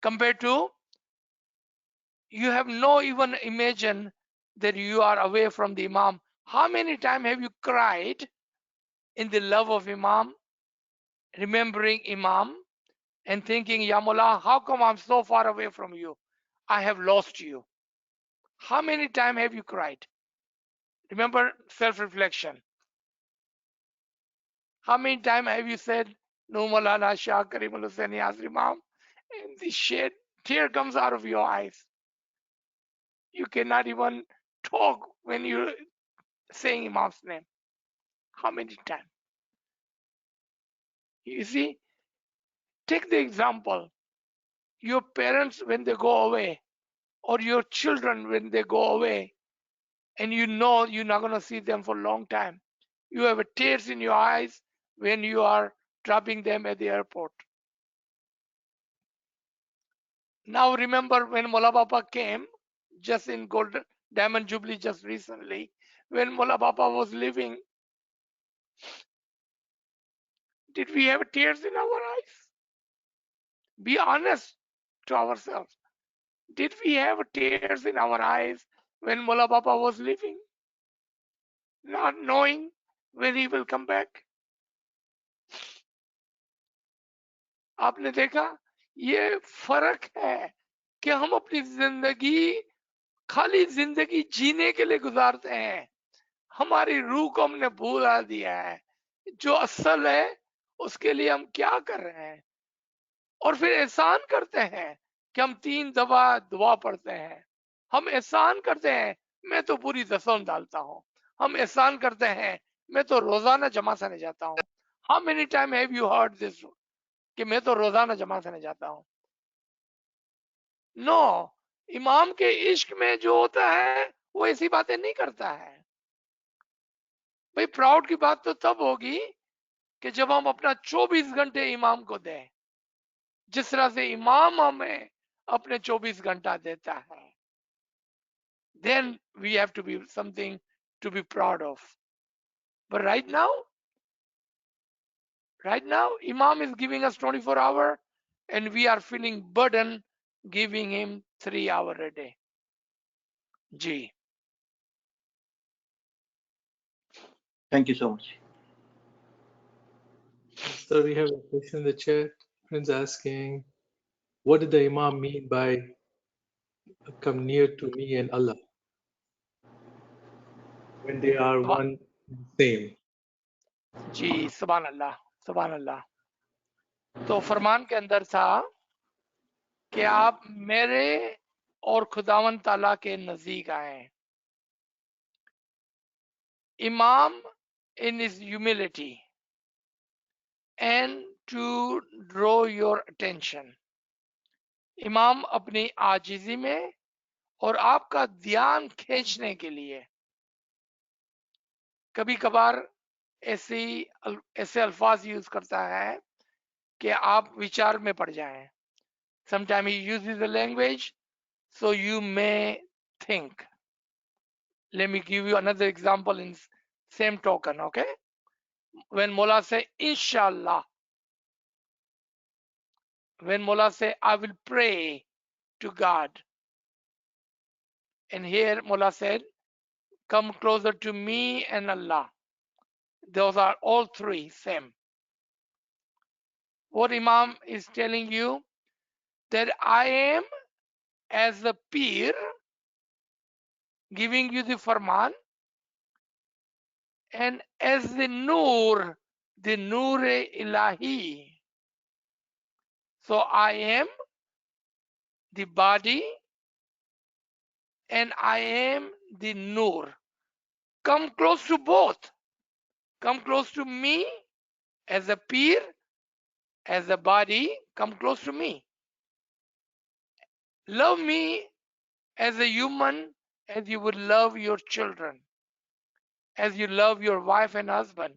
compared to you have no even imagine that you are away from the Imam? How many times have you cried in the love of Imam, remembering Imam and thinking, Ya Mullah, how come I'm so far away from you? I have lost you. How many times have you cried? Remember self-reflection. How many times have you said, No Malala Shah Karimul Hussain Yazri Imam? And the shed tear comes out of your eyes. You cannot even talk when you're saying Imam's name. How many times? You see, take the example. Your parents, when they go away, or your children when they go away and you know you're not going to see them for a long time. You have tears in your eyes when you are dropping them at the airport. Now remember when Mola Baba came, just in Golden Diamond Jubilee just recently, when Mola Baba was living, did we have tears in our eyes? Be honest to ourselves. Did we have tears in our eyes when Mola Baba was living? Not knowing when he will come back. आपने देखा ये फर्क है कि हम अपनी जिंदगी खाली जिंदगी जीने के लिए गुजारते हैं, हमारी रूह को हमने भुला दिया है, जो असल है उसके लिए हम क्या कर रहे हैं, और फिर एहसान करते हैं कि हम 3 दफा दुआ पढ़ते हैं, हम एहसान करते हैं मैं तो पूरी दसों डालता हूँ, हम एहसान करते हैं मैं तो रोजाना जमा खाने जाता हूँ. How many time have you heard this कि मैं तो रोजाना जमा खाने जाता हूँ? नो, इमाम के इश्क में जो होता है वो ऐसी बातें नहीं करता है. भाई प्राउड की बात तो तब होगी कि जब हम अपना 24 घंटे इमाम को दें, जिस तरह से इमाम हमें अपने 24 घंटा देता है. Then we have to be something to be proud of. But right now, Imam is giving us 24 hours and we are feeling burden giving him 3 hours a day. Ji. Thank you so much. So we have a question in the chat. Friends asking, what did the Imam mean by come near to me and Allah when they are one and same? जी सुभान अल्लाह, सुभान अल्लाह. तो फरमान के अंदर था कि आप मेरे और खुदावन ताला के नजदीक आए. इमाम in his humility and to draw your attention. इमाम अपनी आजिजी में और आपका ध्यान खींचने के लिए कभी कभार ऐसे अल्फाज यूज करता है कि आप विचार में पड़ जाएं. Sometimes he uses the language so you may think. Let me give you another example in same token, okay? When Mullah say inshallah, when Mullah say I will pray to God, and here Mullah said come closer to me and Allah. Those are all three same. What Imam is telling you that I am as the peer giving you the farman, and as the nur ilahi. So I am the body and I am the nur. Come close to both. Come close to me as a peer, as a body, come close to me. Love me as a human as you would love your children, as you love your wife and husband.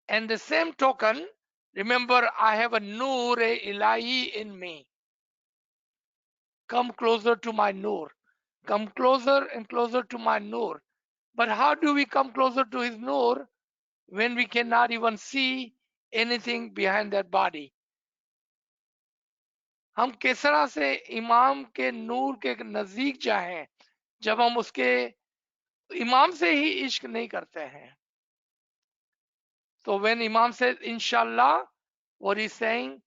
And the same token, remember I have a nur ilahi in me. Come closer to my nur. Come closer and closer to my nur. But how do we come closer to his nur when we cannot even see anything behind that body? हम किस तरह से इमाम के नूर के नजदीक जाएं जब हम उसके इमाम से ही इश्क नहीं करते हैं. So when Imam says inshallah, what he's saying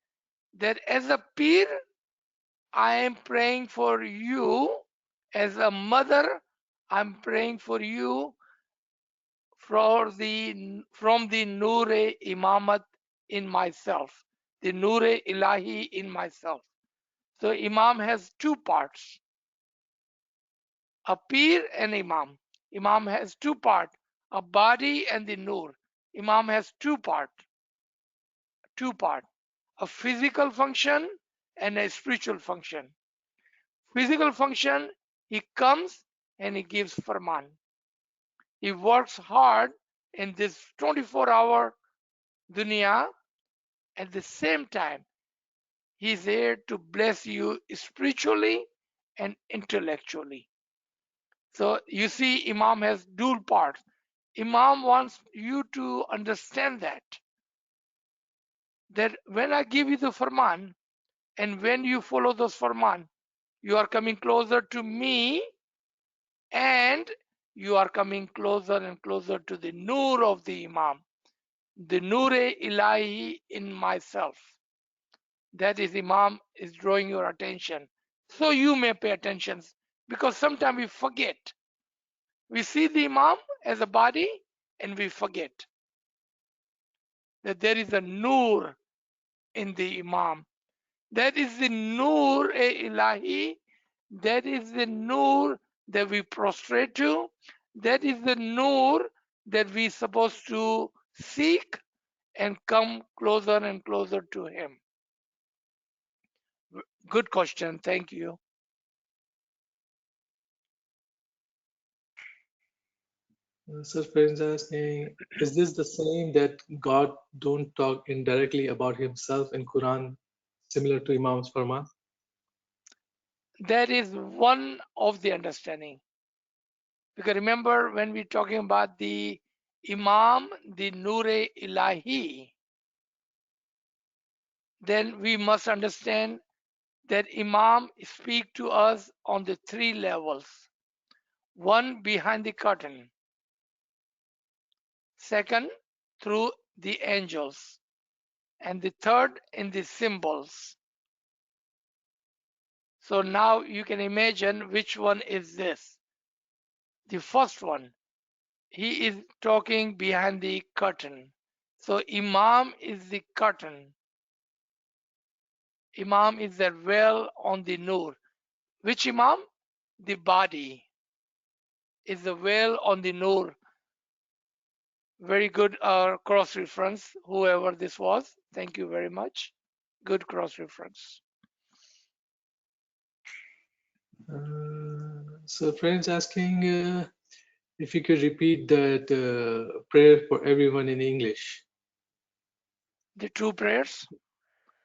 that as a peer I am praying for you, as a mother I'm praying for you from the Noor-e Imamat in myself, the Noor-e Ilahi in myself. So Imam has two parts, a peer and Imam. Imam has two parts, a body and the Noor. Imam has two parts, a physical function and a spiritual function. Physical function, he comes and he gives Farman. He works hard in this 24-hour dunya. At the same time, he's here to bless you spiritually and intellectually. So you see, Imam has dual parts. Imam wants you to understand that when I give you the Farman, and when you follow those Farman, you are coming closer to me, and you are coming closer and closer to the Noor of the Imam, the Noor-e Ilahi in myself. That is, Imam is drawing your attention. So you may pay attention, because sometimes we forget. We see the Imam as a body and we forget that there is a Noor in the Imam. That is the Noor-e-Ilahi. That is the Noor that we prostrate to. That is the Noor that we supposed to seek and come closer and closer to him. Good question. Thank you. So friends asking, is this the same that God don't talk indirectly about himself in Quran, similar to Imam's Farman? That is one of the understanding. Because remember, when we're talking about the Imam, the Noor-e-Ilahi, then we must understand that Imam speak to us on the three levels. One, behind the curtain. Second, through the angels. And the third, in the symbols. So now you can imagine which one is this. The first one, he is talking behind the curtain. So Imam is the curtain. Imam is the veil on the Noor. Which Imam? The body is the veil on the Noor. Very good cross reference, whoever this was. Thank you very much. Good cross reference. So friends asking if you could repeat that prayer for everyone in English. The two prayers?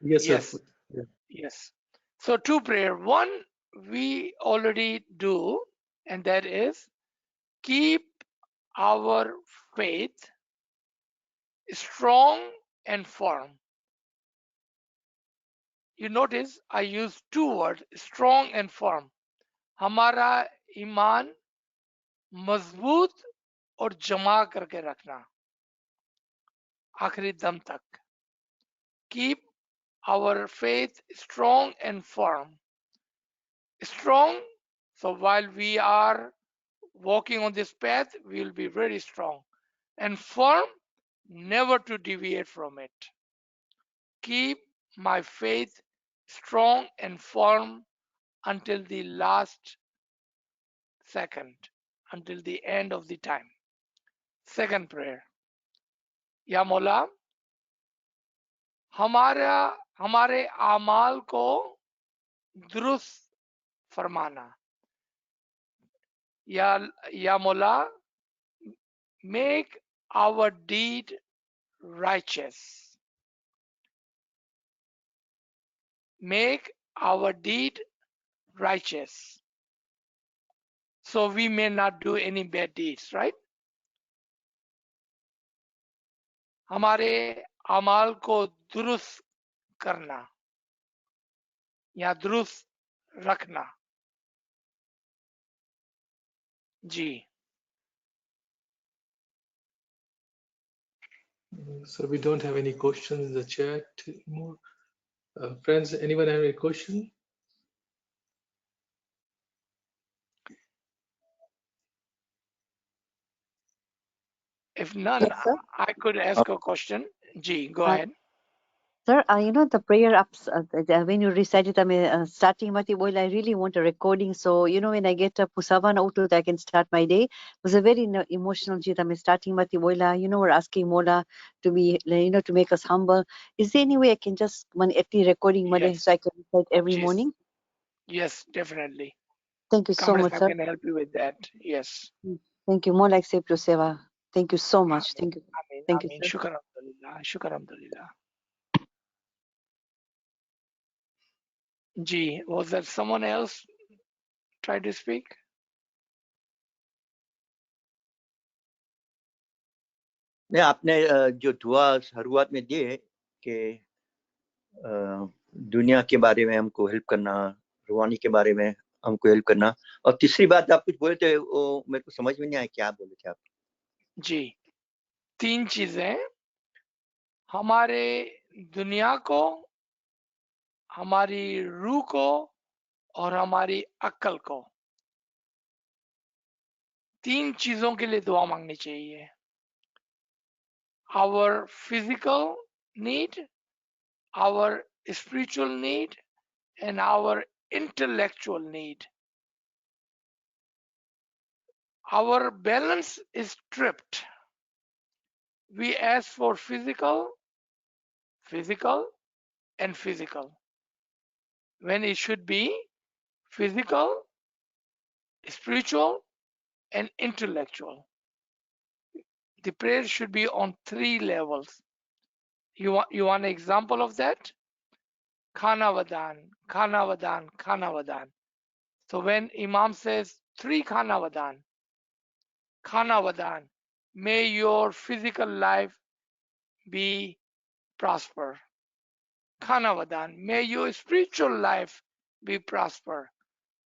Yes, Yes. sir. Yeah. Yes. So two prayer. One we already do, and that is keep our faith strong and firm. You notice I use two words, strong and firm. हमारा ईमान मजबूत और जमा करके रखना आखिरी दम तक. Keep our faith strong and firm. Strong, so while we are walking on this path, we will be very strong. And firm, never to deviate from it. Keep my faith strong and firm until the last second, until the end of the time. Second prayer. Ya Mola, हमारे आमाल को दुरुस्त फरमाना. Ya Mola, make our deed righteous. Make our deed righteous. So we may not do any bad deeds, right? हमारे अमाल को दुरुस्त करना या दुरुस्त रखना. जी. So we don't have any questions in the chat anymore. Friends, anyone have any question? If none, Yes, sir. I could ask a question. Ji, go ahead. Sir, you know the prayer ups when you recite it, I mean, starting Mati Boil, I really want a recording. So you know, when I get a Pusavan out, I can start my day. It was a very emotional jit. I mean, starting Mati Boila, you know, we're asking Mola to be, you know, to make us humble. Is there any way I can just at the recording Mother, Yes. so I can recite every Yes. morning? Yes, definitely. Thank you so Kamran much, Sahib sir. can help you with that. Yes. Thank you. More like Save to Seva. Thank you so much. Thank you. Ameen. Thank you, Ameen. sir. Shukr alhamdulillah. Shukr alhamdulillah. Ji, was there someone else try to speak? नहीं, आपने जो दुआ शुरुआत में दी है कि दुनिया के बारे में हमको हेल्प करना, रूहानी के बारे में हमको हेल्प करना, और तीसरी बात आप कुछ बोले थे वो मेरे को समझ में नहीं आया, क्या बोले थे आप? जी, 3 चीजें हमारे दुनिया को, हमारी रूह को और हमारी अक्ल को, 3 चीजों के लिए दुआ मांगनी चाहिए। Our physical need, our spiritual need, and our intellectual need. Our balance is tripped. We ask for physical, and physical, when it should be physical, spiritual, and intellectual. The prayer should be on 3 levels. You want an example of that? Khana Vadan, Khana Vadan, Khana Vadan. So when Imam says 3 Khana Vadan, Khana Vadan, may your physical life be prosper. Khana Vadan, may your spiritual life be prosper.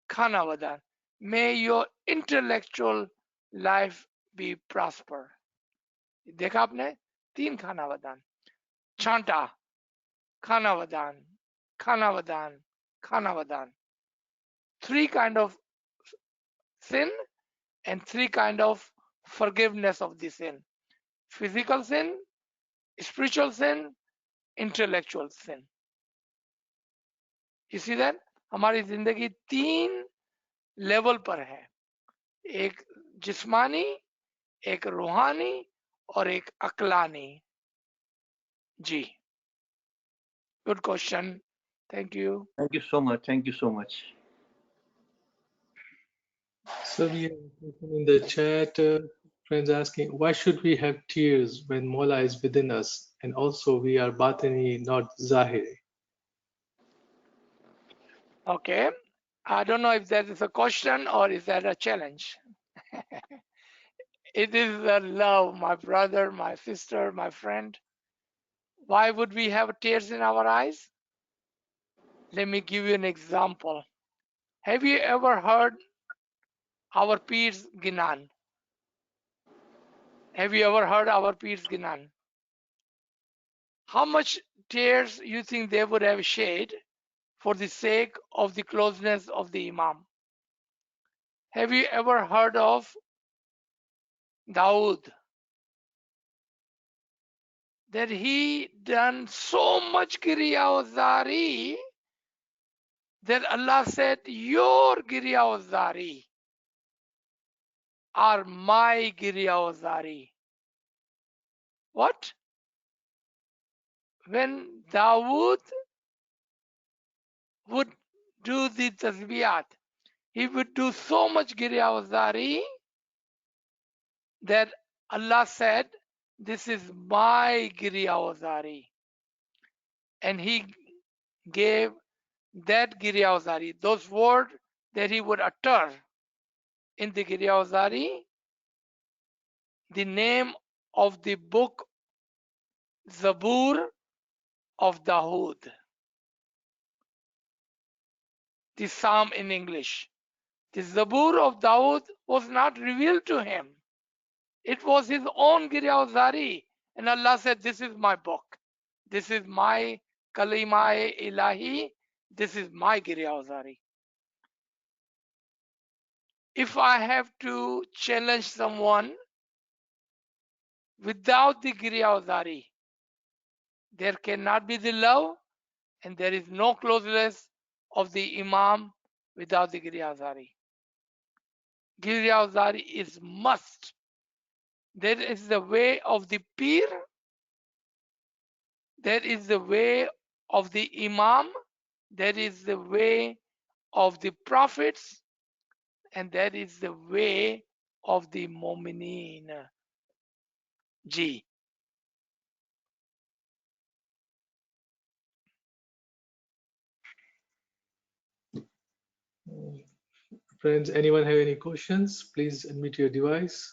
Khana Vadan, may your intellectual life be prosper. देखा आपने 3 खाना वदान, छांटा, खाना वदान, खाना वदान, खाना वदान. 3 kind of sin and 3 kind of forgiveness of the sin. Physical sin, spiritual sin, intellectual sin. You see that? हमारी जिंदगी 3 level पर है, एक जिस्मानी, एक रूहानी और एक अक्लानी. जी, good question. Thank you. Thank you so much. Thank you so much. So we have a question in the chat. Friends asking, why should we have tears when Mola is within us? And also we are batini, not zahiri. Okay. I don't know if that is a question or is that a challenge. It is a love, my brother, my sister, my friend. Why would we have tears in our eyes? Let me give you an example. Have you ever heard our Peer's Ginan? Have you ever heard our Peer's Ginan? How much tears you think they would have shed for the sake of the closeness of the Imam? Have you ever heard of Dawood? That he done so much Giriyawazari that Allah said, your Giriyawazari are my Giriyawazari. What? When Dawood would do the tasbiyat, he would do so much Giriyawazari that Allah said, this is my Giriyawazari. And he gave that Giriyawazari, those words that he would utter in the Giriyawazari, the name of the book Zabur of Dawood, the Psalm in English. The Zabur of Dawood was not revealed to him. It was his own Giriyawazari. And Allah said, this is my book. This is my Kalima Ilahi. This is my Giriyawazari. If I have to challenge someone without the Giriyawazari, there cannot be the love and there is no closeness of the Imam without the Giriyawazari. Giriyawazari is must. There is the way of the Pir, there is the way of the Imam, there is the way of the prophets, and that is the way of the Mu'mineen. Ji. Friends, anyone have any questions? Please unmute your device.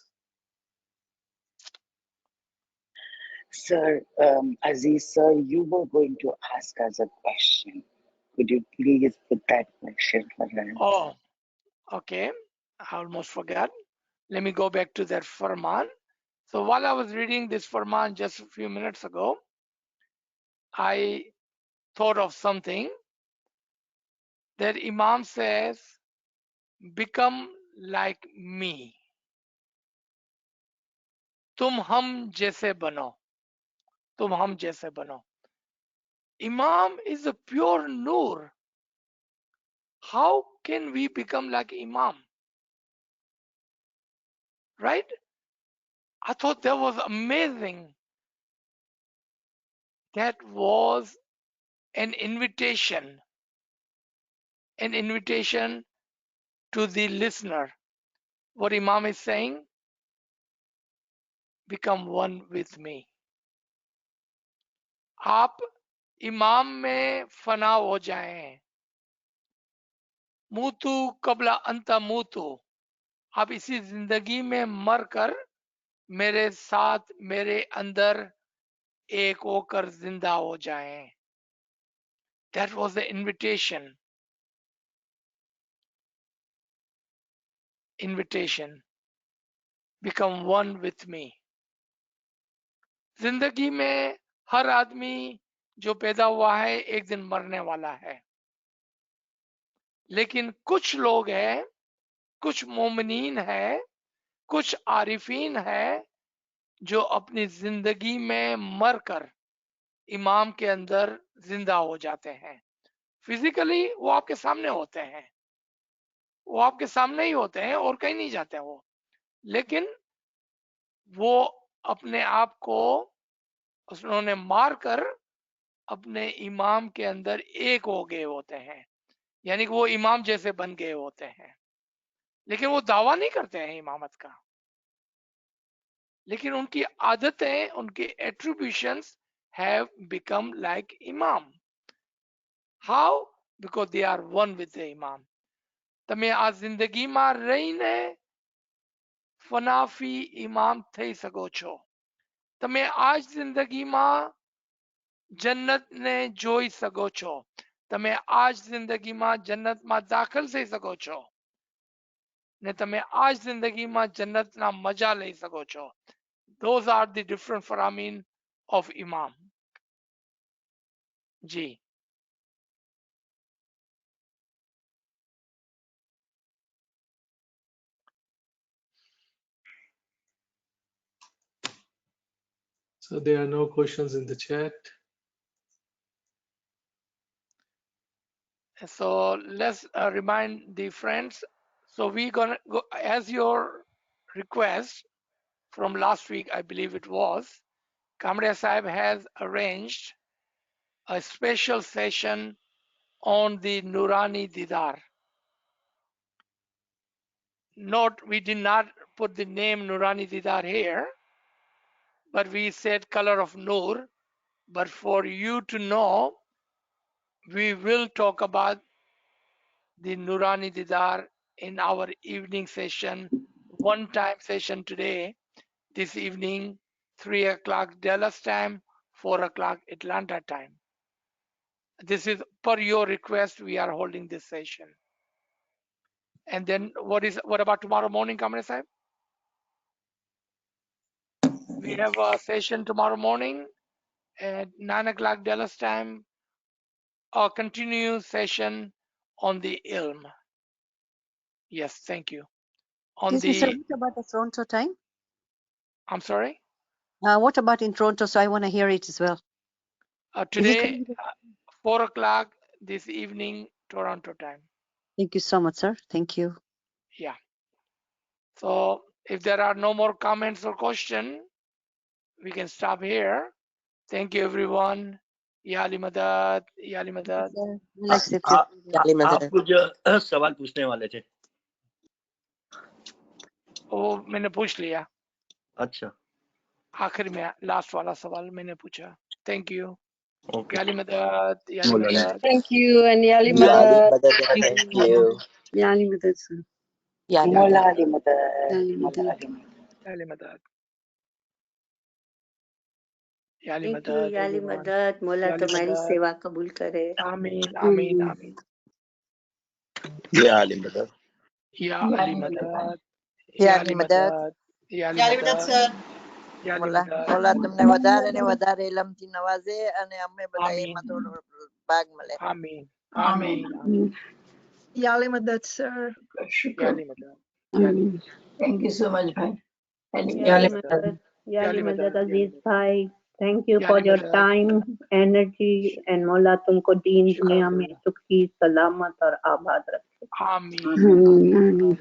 Sir, Aziz sir, you were going to ask us a question. Could you please put that question for her? Oh, okay. I almost forgot. Let me go back to that Farman. So while I was reading this Farman just a few minutes ago, I thought of something that Imam says, become like me. तुम हम जैसे बनो. तुम हम जैसे बनो. Imam is a pure Noor. How can we become like Imam? Right? I thought that was amazing. That was an invitation to the listener. What Imam is saying, become one with me. आप इमाम में फना हो जाएं. मूतू कबला अंता मूतू. आप इसी जिंदगी में मर कर मेरे साथ मेरे अंदर एक होकर जिंदा हो जाएं. That was the invitation. Become one with me. जिंदगी में हर आदमी जो पैदा हुआ है एक दिन मरने वाला है, लेकिन कुछ लोग हैं, कुछ मोमिनीन है, कुछ आरिफीन है जो अपनी जिंदगी में मरकर इमाम के अंदर जिंदा हो जाते हैं. फिजिकली वो आपके सामने होते हैं, वो आपके सामने ही होते हैं और कहीं नहीं जाते वो, लेकिन वो अपने आप को उन्होंने मार कर अपने इमाम के अंदर एक हो गए होते हैं, यानी कि वो इमाम जैसे बन गए होते हैं. लेकिन वो दावा नहीं करते हैं इमामत का, लेकिन उनकी आदतें, उनके एट्रीब्यूशंस have become like Imam. How? Because they are one with the Imam. તમે આ જિંદગીમાં રહીને ફનાફી ઇમામ થઈ શકો છો. તમે આ જિંદગીમાં જન્નતને જોઈ શકો છો. તમે આ જિંદગીમાં જન્નતમાં દાખલ થઈ શકો છો ને તમે આ જિંદગીમાં જન્નતના મજા લઈ શકો છો. Those are the different faramin of Imam. Ji. So there are no questions in the chat. So let's remind the friends. So we're gonna go as your request from last week, I believe it was. Kamria Sahib has arranged a special session on the Nurani Didar. Note, we did not put the name Nurani Didar here, but we said color of Nur. But for you to know, we will talk about the Nurani Didar in our evening session, one-time session today, this evening, 3 o'clock Dallas time, 4 o'clock Atlanta time. This is per your request, we are holding this session. And then what about tomorrow morning, Kamran Sahib? We have a session tomorrow morning at 9 o'clock Dallas time, a continuous session on the ilm. Yes, thank you. On Excuse me, sir, the, what about the Toronto time? I'm sorry? What about in Toronto? So I want to hear it as well. Is it Today, coming? 4 o'clock this evening, Toronto time. Thank you so much, sir. Thank you. Yeah. So if there are no more comments or questions, we can stop here. Thank you, everyone. या अली मदद, या अली मदद। We'll accept it. आप कुछ सवाल पूछने वाले थे। वो मैंने पूछ लिया, अच्छा, आखिर में लास्ट वाला सवाल मैंने पूछा। Thank you. ओके। या अली मदद, या अली मौलाना। मदद। Thank you and Ya Ali Ya Ali Madad. Madad, Thank you. Ya Ali Madad, sir. Mola Ali Madad, Ya Ali Mola Madad. Ali Madad. या अली मदद, या अली Thank you, मदद या अली everyone। मदद। मौला या अली तुम्हारी मदद। सेवा कबूल करे। आमीन आमीन आमीन। या अली मदद। या Ya अली Ali मदद, Ya या Ali अली Madad. मदद, या अली Ya Ali Madad, मदद, sir. या अली Mola मदद। તમને વધારે ઇલમથી નવાઝે અને અમે બધા આમીન એમાં થોડો ભાગ મળે. आमीन आमीन आमीन। Ya Ali Madad, sir. या Shukr. अली मदद, या अली मदद, Thank you so much, bhai. या Ya अली Ali मदद, मदद, या या अली अली मदद। मदद, या अली अजीज मदद, भाई, थैंक यू या फॉर अली योर मदद। टाइम, एनर्जी एंड मौला तुमको दीन दुनिया में शुक्रिया। सुखी सलामत और आबाद रखे। आमीन Amin. आमीन।